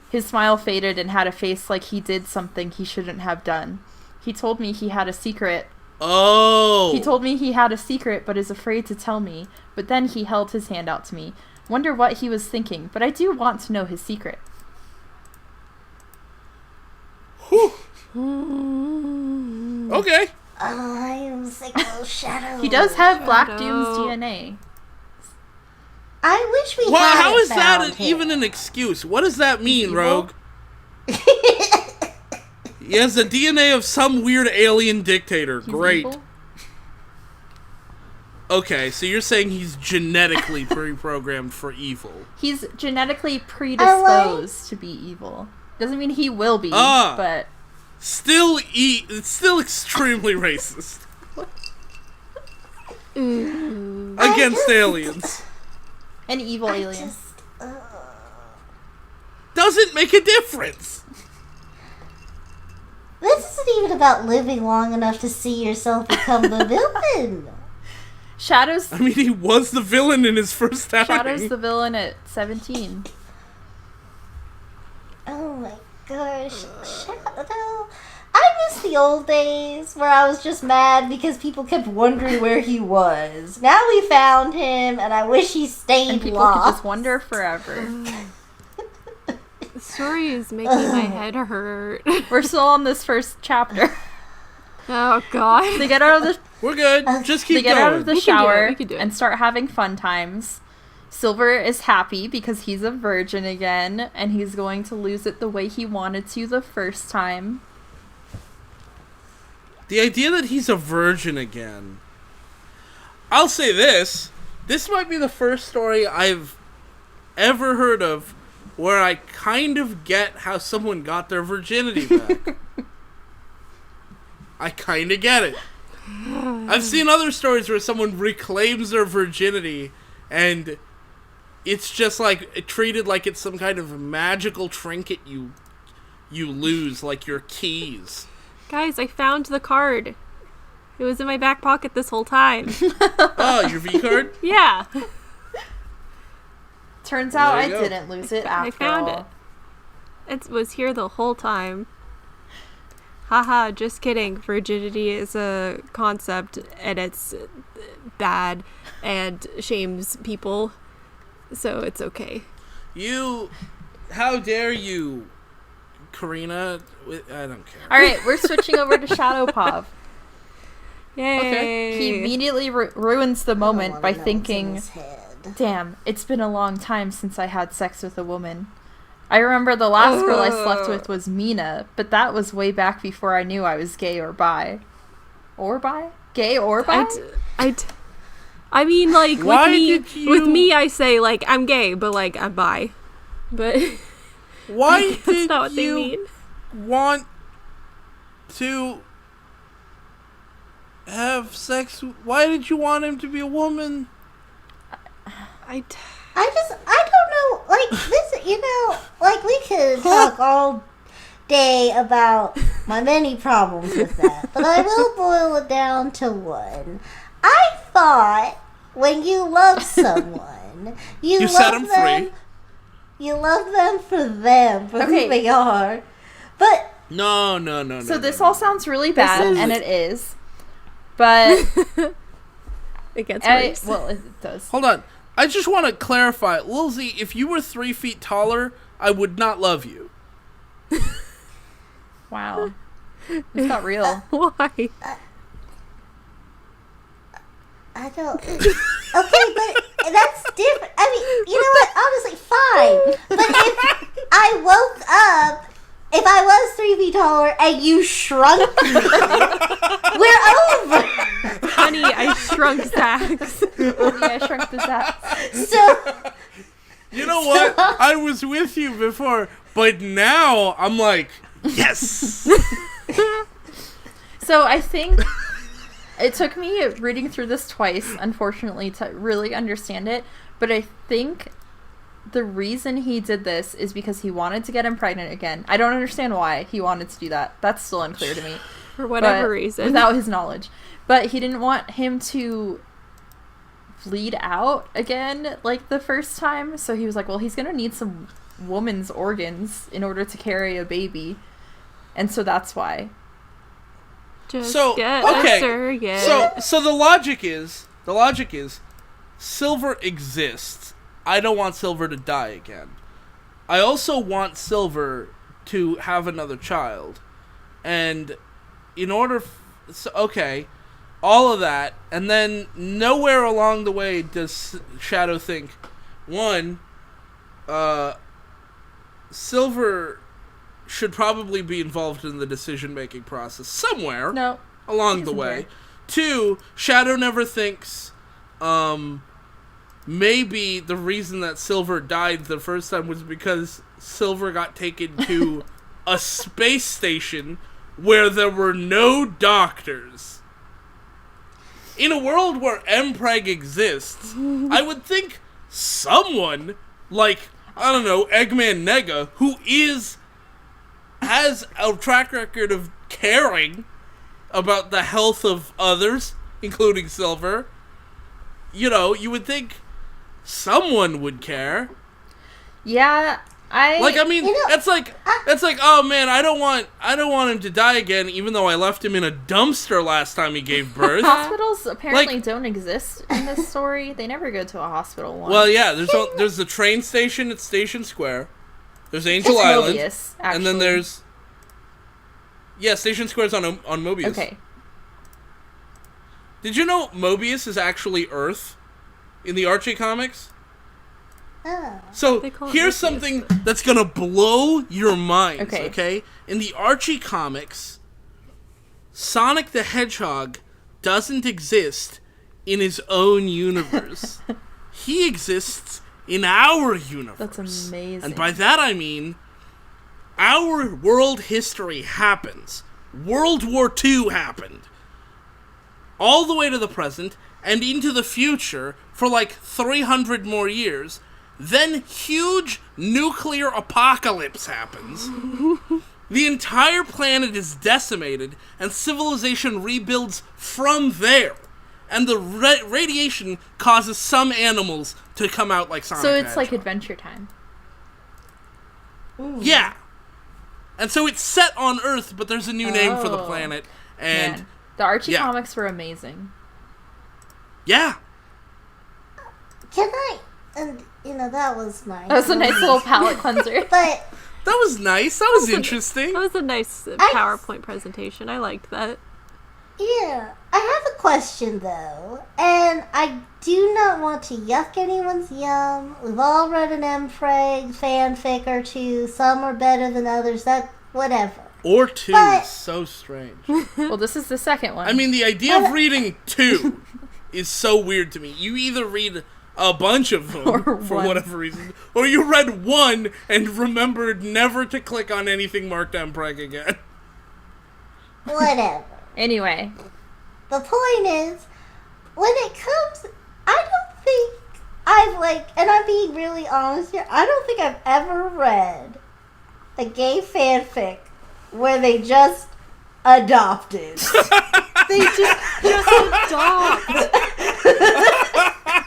His smile faded and had a face like he did something he shouldn't have done. He told me he had a secret. Oh! He told me he had a secret, but is afraid to tell me. But then he held his hand out to me. Wonder what he was thinking, but I do want to know his secret. Whew. Okay. I am sick of Shadow. He does have Black Doom's DNA. I wish we Well, had how is that found him. even an excuse? What does that mean, Evil? Rogue? He has the DNA of some weird alien dictator. He's Great. evil? Okay, so you're saying he's genetically pre-programmed for evil. He's genetically predisposed to be evil. Doesn't mean he will be, but... It's still extremely racist. Against aliens. An evil alien. Doesn't make a difference. This isn't even about living long enough to see yourself become the villain. Shadow's... I mean, he was the villain in his first outing. Shadow's the villain at 17. Oh my gosh. Shadow. I miss the old days where I was just mad because people kept wondering where he was. Now we found him, and I wish he stayed And people lost. could just wonder forever. The story is making my head hurt. We're still on this first chapter. Oh, God. They get out of the... We're good. Just keep They get going. out of the We can do it, shower we can do it. and start having fun times. Silver is happy because he's a virgin again, and he's going to lose it the way he wanted to the first time. The idea that he's a virgin again. I'll say this. This might be the first story I've ever heard of where I kind of get how someone got their virginity back. I kind of get it. I've seen other stories where someone reclaims their virginity and it's just like treated like it's some kind of magical trinket you lose, like your keys. Guys, I found the card. It was in my back pocket this whole time. Oh, your V card? Yeah. Turns out There I you go. didn't lose it after I found all. it. It was here the whole time. Haha, just kidding. Virginity is a concept and it's bad and shames people. So it's okay. How dare you, Carina? I don't care. All right, we're switching over to Shadow Pov. Yay. Okay. He immediately ruins the moment wanna by know what's in thinking, his head. damn, it's been a long time since I had sex with a woman. I remember the last girl I slept with was Mina, but that was way back before I knew I was gay or bi. Or bi? Gay or bi? I mean, like, Why did you- with me, I say, like, I'm gay, but, like, I'm bi. But Why that's did not what they you mean. want to have sex? Why did you want him to be a woman? I don't know, like, this, like, we could talk all day about my many problems with that, but I will boil it down to one. I thought when you love someone, you love set 'em them, free. You love them for Okay. who they are, but No. So this all sounds really bad, and it is. But it gets worse. well, it does. Hold on. I just want to clarify. Lil Z, if you were 3 feet taller, I would not love you. Wow. It's not real. Why? I don't. Okay, but that's different. I mean, you know what? Honestly, fine. But if I woke up, if I was 3 feet taller and you shrunk me, we're over. Honey, I shrunk Zach's. Yeah, I shrunk the sack. So, You know what? I was with you before, but now I'm like, yes. So I think it took me reading through this twice, unfortunately, to really understand it. But I think the reason he did this is because he wanted to get him pregnant again. I don't understand why he wanted to do that. That's still unclear to me. For whatever but- reason. Without his knowledge. But he didn't want him to bleed out again like the first time. So he was like, well, he's going to need some woman's organs in order to carry a baby. And so that's why. Just So, get okay. a surrogate. So the logic is, Silver exists. I don't want Silver to die again. I also want Silver to have another child. And in order all of that, and then nowhere along the way does Shadow think, one, Silver should probably be involved in the decision-making process somewhere No. along the isn't way. there. Two, Shadow never thinks, maybe the reason that Silver died the first time was because Silver got taken to a space station where there were no doctors. In a world where Mpreg exists, I would think someone like, I don't know, Eggman Nega, who has a track record of caring about the health of others, including Silver, you would think someone would care. Yeah, that's like, oh man, I don't want him to die again, even though I left him in a dumpster last time he gave birth. Hospitals apparently don't exist in this story. They never go to a hospital once. Well, yeah, there's the train station at Station Square. There's Angel It's Island, Mobius, and then actually. there's Station Square's on Mobius. Okay. Did you know Mobius is actually Earth in the Archie comics? So They call it here's Mobius. something that's gonna blow your minds. Okay. Okay, in the Archie comics, Sonic the Hedgehog doesn't exist in his own universe. He exists in our universe. That's amazing. And by that I mean, our world history happens. World War II happened. All the way to the present, and into the future for like 300 more years. Then huge nuclear apocalypse happens. The entire planet is decimated, and civilization rebuilds from there. And the radiation causes some animals to come out like Sonic. So it's the like Hedgehog. Adventure Time. Ooh. Yeah. And so it's set on Earth, but there's a new name for the planet. And Man. The Archie comics were amazing. yeah. Can I? And that was nice. That was a nice little palate cleanser. But That was nice. That was interesting. That was a nice PowerPoint presentation. I liked that. yeah, I have a question though, and I do not want to yuck anyone's yum. We've all read an M-Frag fanfic or two. Some are better than others. That whatever. Or two But- is so strange. Well, this is the second one. I mean, the idea of reading two is so weird to me. You either read a bunch of them Or for one. whatever reason, or you read one and remembered never to click on anything marked M-Preg again. Whatever. Anyway, The point is, when it comes, I don't think and I'm being really honest here, I don't think I've ever read a gay fanfic where they just adopted. They just adopt.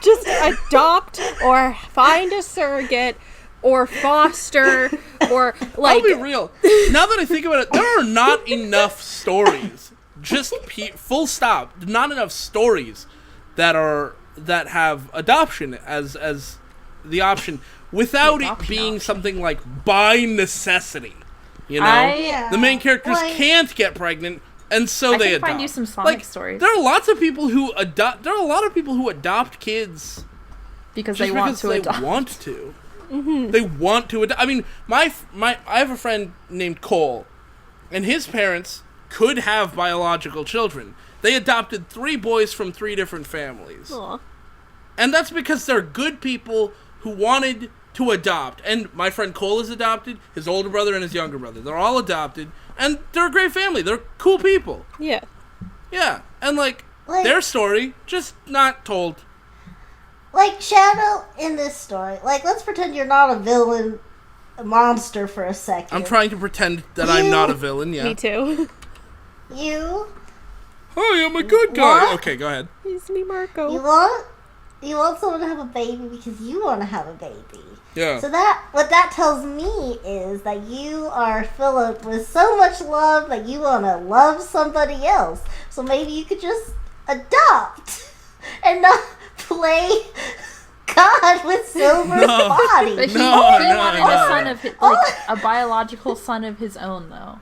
Just adopt or find a surrogate or foster or like. I'll be real. Now that I think about it, there are not enough stories. Just full stop. Not enough stories that have adoption as the option without it being something like by necessity. You know, Yeah. the main characters Like- can't get pregnant, and so I they can adopt. find you some Sonic stories. There are lots of people who adopt. There are a lot of people who adopt kids because just they want because to they adopt. want to. They want to adopt. I mean, I have a friend named Cole, and his parents could have biological children. They adopted 3 boys from 3 different families. Aw. And that's because they're good people who wanted to adopt. And my friend Cole is adopted, his older brother and his younger brother. They're all adopted, and they're a great family. They're cool people. Yeah. Yeah, and Like- their story, just not told. Like Shadow in this story, like let's pretend you're not a villain, a monster for a second. I'm trying to pretend that I'm not a villain, yeah. Me too. You Hi, I'm a good guy. What? Okay, go ahead. It's me, you Marco. want someone to have a baby because you want to have a baby. Yeah. So what that tells me is that you are filled with so much love that you want to love somebody else. So maybe you could just adopt and not play God with Silver's body. But he No, wanted no. a son of his, like a biological son of his own, though.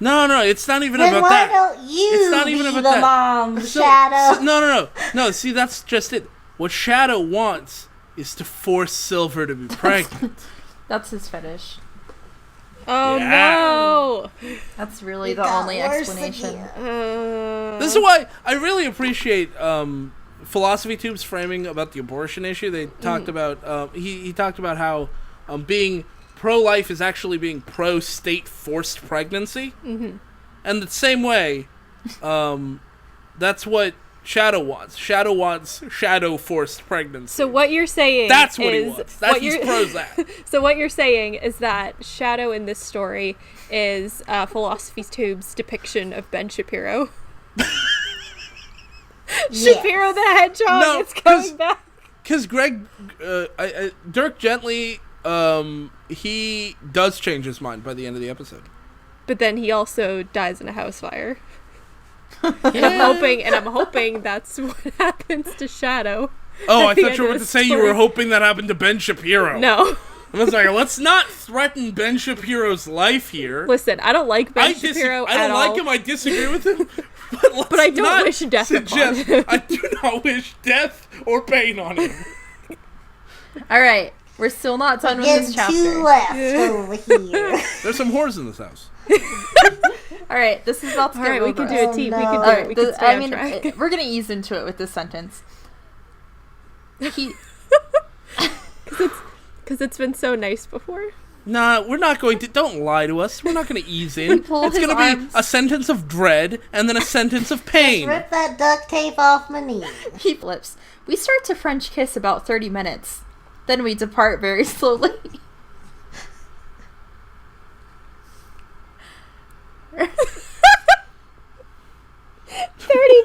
No, it's not even Then about why that. don't you It's not even be about the that. mom, So- Shadow? No, see, that's just it. What Shadow wants is to force Silver to be pregnant. That's his fetish. Oh Yeah. no. That's really It the got only worse explanation. again. This is why I really appreciate Philosophy Tube's framing about the abortion issue. They talked about he talked about how being pro-life is actually being pro-state forced pregnancy, and the same way, that's what Shadow wants. Shadow wants shadow forced pregnancy. So what you're saying That's what is he wants. That's he's pro that. So what you're saying is that Shadow in this story is Philosophy Tube's depiction of Ben Shapiro. Yes. Shapiro the Hedgehog No, is coming back. Because Greg, Dirk Gently, he does change his mind by the end of the episode. But then he also dies in a house fire. And I'm hoping that's what happens to Shadow. Oh, I at the thought end you were of going the to say you story. were hoping that happened to Ben Shapiro. No. I was like, let's not threaten Ben Shapiro's life here. Listen, I don't like Ben Shapiro I at don't all. like him. I disagree with him. But I don't wish death upon him. I do not wish death or pain on him. All right, we're still not done with this And chapter. 2 left over here. There's some whores in this house. All right, this is about to All get right, real we can do gross. a team. Oh, We can no. do All it. right, We can stay on track. we're gonna ease into it with this sentence. He, Because it's been so nice before. Nah, we're not going to. Don't lie to us. We're not going to ease in. It's pulled his going to be arms. a sentence of dread and then a sentence of pain. Rip that duct tape off my knee. he flips. We start to French kiss about 30 minutes. Then we depart very slowly. 30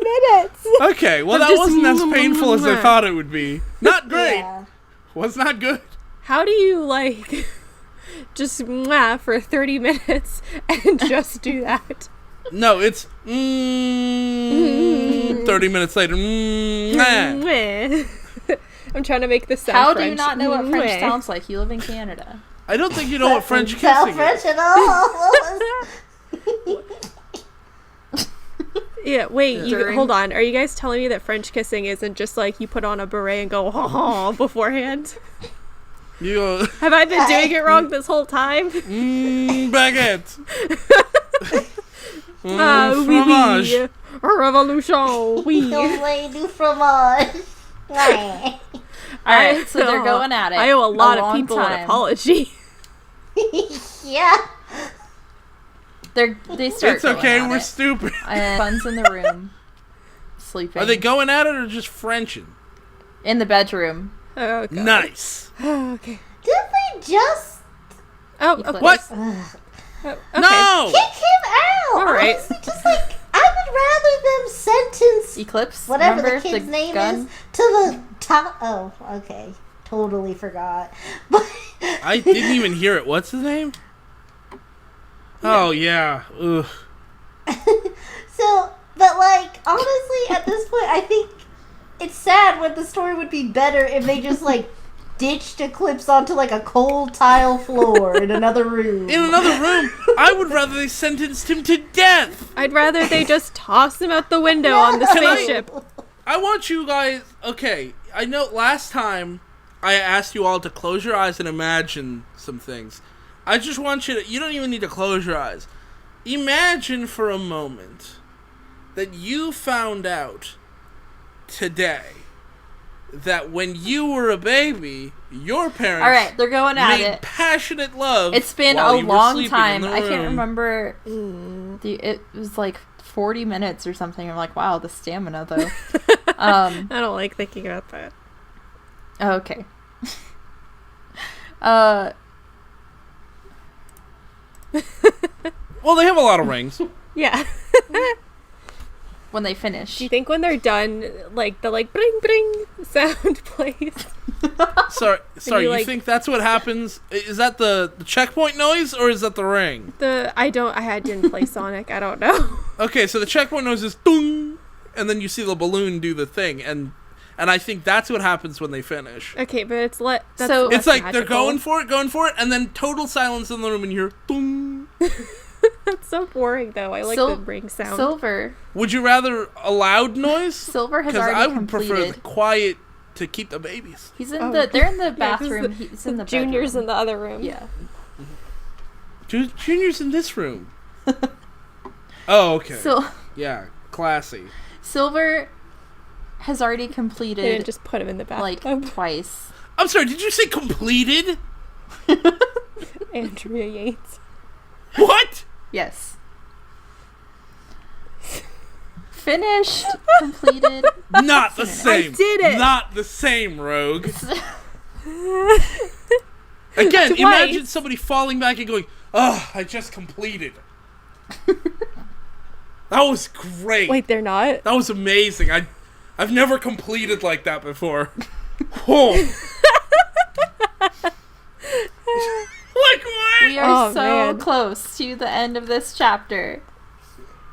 minutes! Okay, well, I'm that just wasn't as painful as I mwah. thought it would be. Not great. Yeah. Was not good. How do you, like, just mwah for 30 minutes and just do that? No, it's 30 minutes later. Mwah. I'm trying to make this sound How French. do you not know what French Mwah. sounds like? You live in Canada. I don't think you know what French Doesn't sound kissing is. French at all. Yeah, wait, During- hold on. Are you guys telling me that French kissing isn't just like you put on a beret and go ha ha beforehand? You go, Have I been doing it wrong this whole time? baguette. Oui, fromage. oui. Revolution, oui. Don't lay du fromage. Alright, Alright, so they're going at it. I owe a lot of long people an time. apology. Yeah. They start It's going okay, at we're it. stupid. And Fun's in the room. Sleeping. Are they going at it or just Frenching? in the bedroom. Oh, God. Nice. Okay. Did they just Oh, Eclipse. okay. What? Oh, okay. No! kick him out? All right. Honestly, just like, I would rather them sentence Eclipse. whatever Remember the kid's name gun? is to the top. Oh, okay. Totally forgot. But I didn't even hear it. What's his name? Oh, yeah. Ugh. so, but like, honestly, at this point, I think it's sad when the story would be better if they just like ditched Eclipse onto like a cold tile floor in another room. In another room, I would rather they sentenced him to death. I'd rather they just toss him out the window on the Can I- spaceship. I want you guys. Okay, I know last time I asked you all to close your eyes and imagine some things. I just want you to. You don't even need to close your eyes. Imagine for a moment that you found out today that when you were a baby, your parents All right, they're going at made it. passionate love. It's been while a you were long sleeping in time. the I can't room. remember. It was like 40 minutes or something. I'm like, wow, the stamina though. I don't like thinking about that. Okay. Well, they have a lot of rings. Yeah. When they finish. Do you think when they're done, like the like bring bring sound plays? Sorry, you, you like- think that's what happens? Is that the checkpoint noise or is that the ring? I didn't play Sonic. I don't know. Okay, so the checkpoint noise is ding, and then you see the balloon do the thing, and I think that's what happens when they finish. Okay, but it's So- It's like they're magical. going for it, and then total silence in the room, and you hear ding. That's so boring, though. I like Sil- the ring sound. Silver. Would you rather a loud noise? Silver has Because already I would completed. prefer the quiet to keep the babies. He's in Oh, the. They're in the 'cause bathroom. He's in the Junior's bedroom. in the other room. Yeah. Junior's in this room. Oh, okay. So Yeah, classy. Silver has already They didn't completed just put him in the like bathtub. twice. I'm sorry, did you say completed? Andrea Yates. What? Yes. Finished. Completed. Not the same. did it! Not the same, Rogue. Again, Twice. imagine somebody falling back and going, "Oh, I just completed." That was great. Wait, they're not? That was amazing. I've never completed like that before. Oh. Like what? We are Oh, so man. close to the end of this chapter.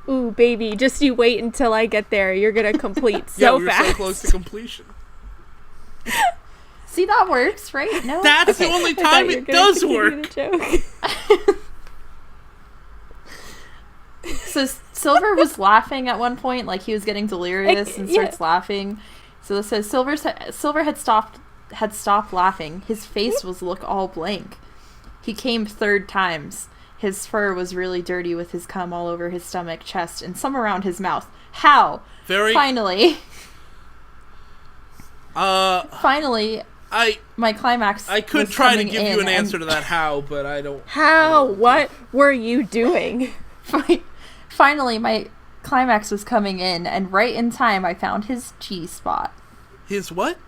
Ooh, baby, just you wait until I get there. You're gonna complete Yeah, so we were fast. so close to completion. See, that works, right? No. That's the only I thought time you were it gonna does continue work. the joke. So Silver was laughing at one point, like he was getting delirious and yeah. starts laughing. So it says Silver had stopped laughing. His face was look all blank. He came third times, His fur was really dirty with his cum all over his stomach, chest, and some around his mouth. How? Finally. Finally, my climax. I could try to give you an answer to that how, but I don't. How? What were you doing? Finally, my climax was coming in, and right in time, I found his G spot. His what?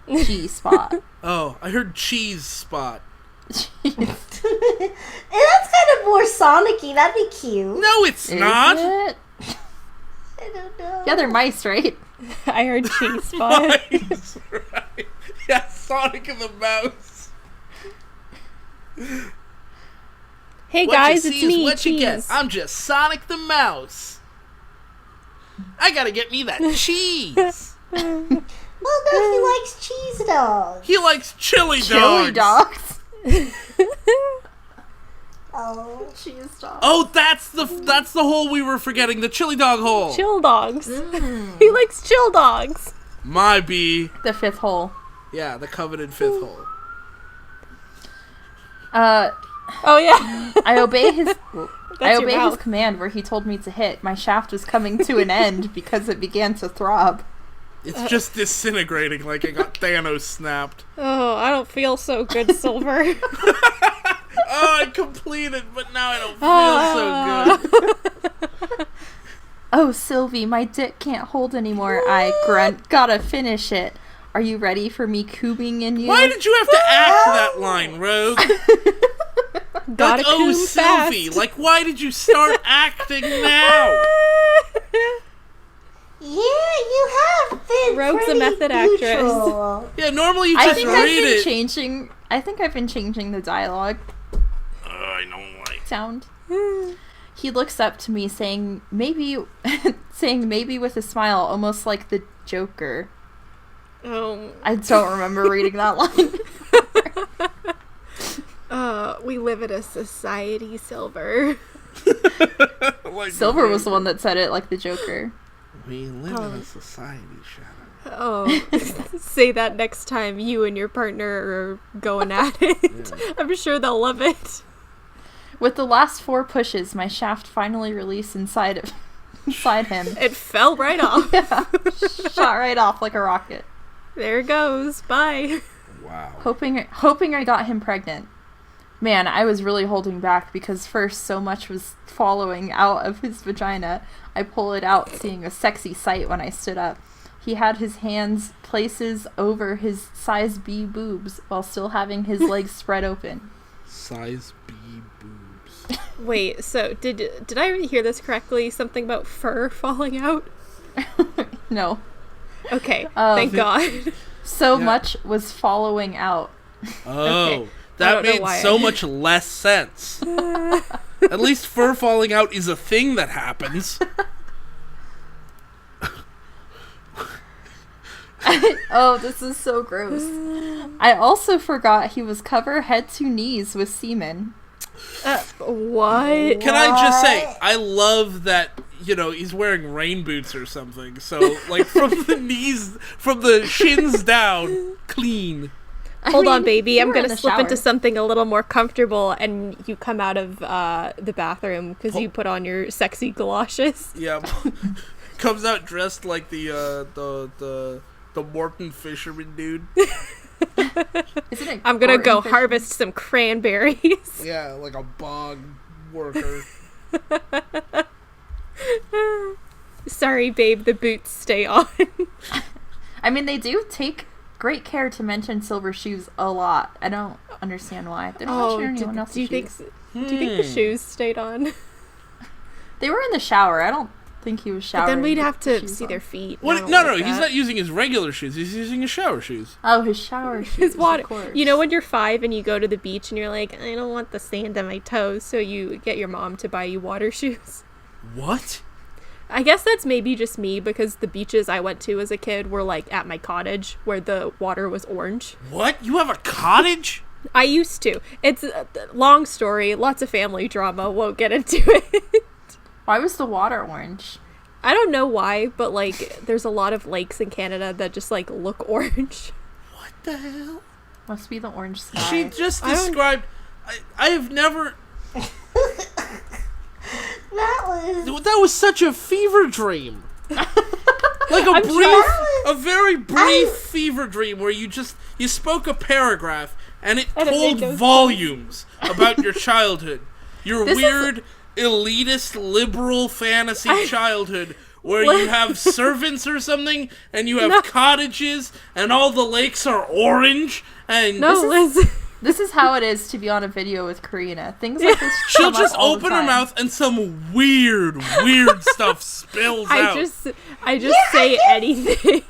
G spot. Oh, I heard cheese spot. And that's kind of more Sonic-y. That'd be cute. No, it's not. It? I don't know. Yeah, they're mice, right? I heard cheese spot. Mice, right. Yeah, Sonic and the Mouse. Hey What guys, you it's see is me, what you get. Cheese. I'm just Sonic the Mouse. I gotta get me that cheese. Well, no, he likes cheese dogs. He likes chili dogs. Chili dogs. Oh. Cheese dogs. Oh, that's the hole we were forgetting. The chili dog hole. Chill dogs. He likes chill dogs. My bee. The fifth hole. Yeah, the coveted fifth hole. Oh yeah. I obey his That's your his mouth. command where he told me to hit. My shaft was coming to an end because it began to throb. It's just disintegrating like it got Thanos snapped. Oh, I don't feel so good, Silver. Oh, I completed, but now I don't feel so good. Oh, Sylvie, my dick can't hold anymore. I grunt. Gotta finish it. Are you ready for me coobing in you? Why did you have to act that line, Rogue? Gotta Like, oh, coom Sylvie, fast. like, why did you start acting now? Yeah, you have been Rogue's a pretty method neutral. Yeah, normally you I just think read it. I think I've been changing the dialogue I don't like. sound. He looks up to me saying maybe with a smile, almost like the Joker. Oh, I don't remember reading that line. we live in a society, Silver. Like Silver was the one that said it, like the Joker. We live in a society, Shadow. Oh, say that next time you and your partner are going at it. I'm sure they'll love it. With the last 4 pushes, my shaft finally released inside him. It fell right off. Yeah, shot right off like a rocket. There it goes. Bye. Wow. Hoping I got him pregnant. Man, I was really holding back because first so much was following out of his vagina. I pull it out, seeing a sexy sight when I stood up. He had his hands places over his size B boobs while still having his legs spread open. Size B boobs. Wait, so did I hear this correctly? Something about fur falling out? No. Okay, thank God. So Yeah. much was following out. Oh, Okay. I that don't know made why so I- much less sense. At least fur falling out is a thing that happens. Oh, this is so gross. I also forgot he was covered head to knees with semen. What? Can I just say, I love that, he's wearing rain boots or something. So, like, from the shins down, clean. Hold on, baby. you I'm were in gonna the slip into shower. something a little more comfortable, and you come out of the bathroom because you put on your sexy galoshes. Yeah. Comes out dressed like the Morton fisherman dude. Isn't it? I'm gonna go Gordon harvest some cranberries. Yeah, like a bog worker. Sorry, babe. The boots stay on. I mean, they do take great care to mention silver shoes a lot. I don't understand why. They don't mention anyone else's do you think? shoes. Do you think the shoes stayed on? They were in the shower. I don't think he was showering. Then we'd with have to shoes see on. their feet. I What? don't No, like he's that. not using his regular shoes. He's using his shower shoes. Oh, his shower shoes. His water. Of course. You know when you're 5 and you go to the beach and you're like, I don't want the sand on my toes, so you get your mom to buy you water shoes. What? I guess that's maybe just me because the beaches I went to as a kid were like at my cottage where the water was orange. What? You have a cottage? I used to. It's a long story, lots of family drama, won't get into it. Why was the water orange? I don't know why, but like there's a lot of lakes in Canada that just like look orange. What the hell? Must be the orange sky. She just I don't- described. I have never. That was such a fever dream. Like a very brief fever dream where you spoke a paragraph and it told volumes about your childhood. Your weird, elitist, liberal fantasy childhood where you have servants or something and you have cottages and all the lakes are orange and... This is how it is to be on a video with Carina. Things like this. She'll just open her mouth and some weird stuff spills out. I just say anything.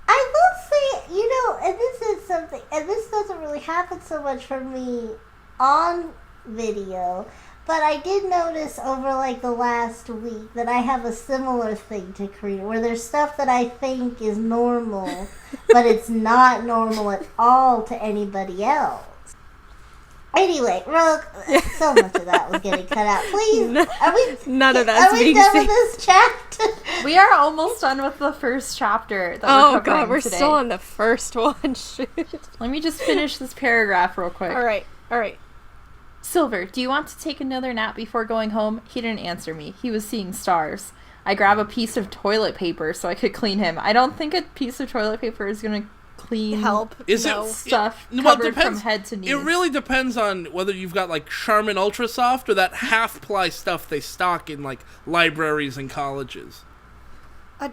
I will say, and this is something, and this doesn't really happen so much for me on video, but I did notice over like the last week that I have a similar thing to Carina, where there's stuff that I think is normal, but it's not normal at all to anybody else. Anyway, Rogue, so much of that was getting cut out. Please, none of that's being done with this chapter? We are almost done with the first chapter that we're covering we're today. still on the first one. Shoot. Let me just finish this paragraph real quick. All right. Silver, do you want to take another nap before going home? He didn't answer me. He was seeing stars. I grab a piece of toilet paper so I could clean him. I don't think a piece of toilet paper is going to clean stuff covered from head to knees. It really depends on whether you've got like Charmin Ultra Soft or that half-ply stuff they stock in like libraries and colleges.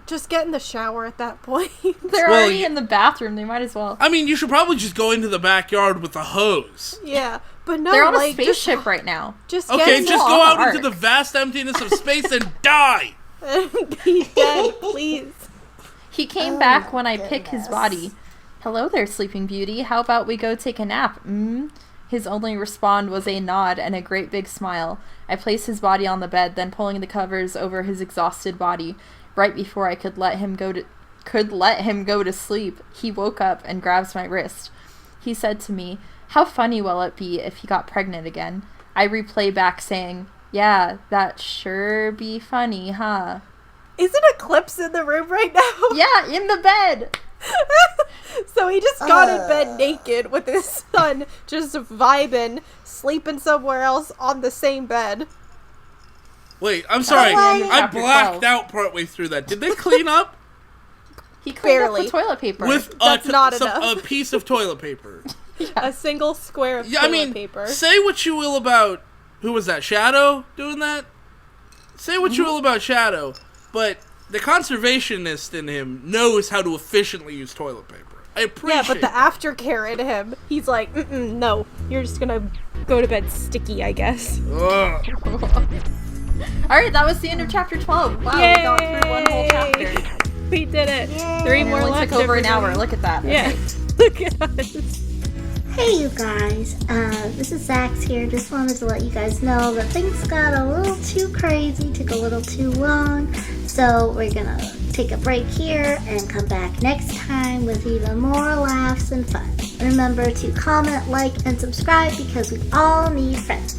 Just get in the shower at that point. They're already in the bathroom. They might as well. I mean, you should probably just go into the backyard with a hose. Yeah, but no, they're on a spaceship right now. Just go out into the vast emptiness of space and die. Be dead, please. He came back when I pick his body. Hello there, Sleeping Beauty. How about we go take a nap? His only respond was a nod and a great big smile. I placed his body on the bed, then pulling the covers over his exhausted body. Right before I could let him go to sleep, he woke up and grabs my wrist. He said to me, "How funny will it be if he got pregnant again?" I replay back saying, "Yeah, that sure be funny, huh?" Isn't Eclipse in the room right now? Yeah, in the bed. So he just got in bed naked with his son, just vibing, sleeping somewhere else on the same bed. Wait, I'm sorry. I blacked out partway through that. Did they clean up? He cleaned up the toilet paper. With a piece of toilet paper. A single square of toilet paper. Say what you will about... Who was that? Shadow doing that? Say what you will about Shadow, but the conservationist in him knows how to efficiently use toilet paper. I appreciate Yeah, but the aftercare in him, he's like, no, you're just gonna go to bed sticky, I guess. Ugh. Alright, that was the end of chapter 12. Wow, Yay! We got through one whole chapter. We did it. Yay. 3 And more it only left. took over an hour. Look at that. Yeah. Look at us. Hey you guys, this is Zax here. Just wanted to let you guys know that things got a little too crazy, took a little too long, so we're gonna take a break here and come back next time with even more laughs and fun. Remember to comment, like, and subscribe because we all need friends.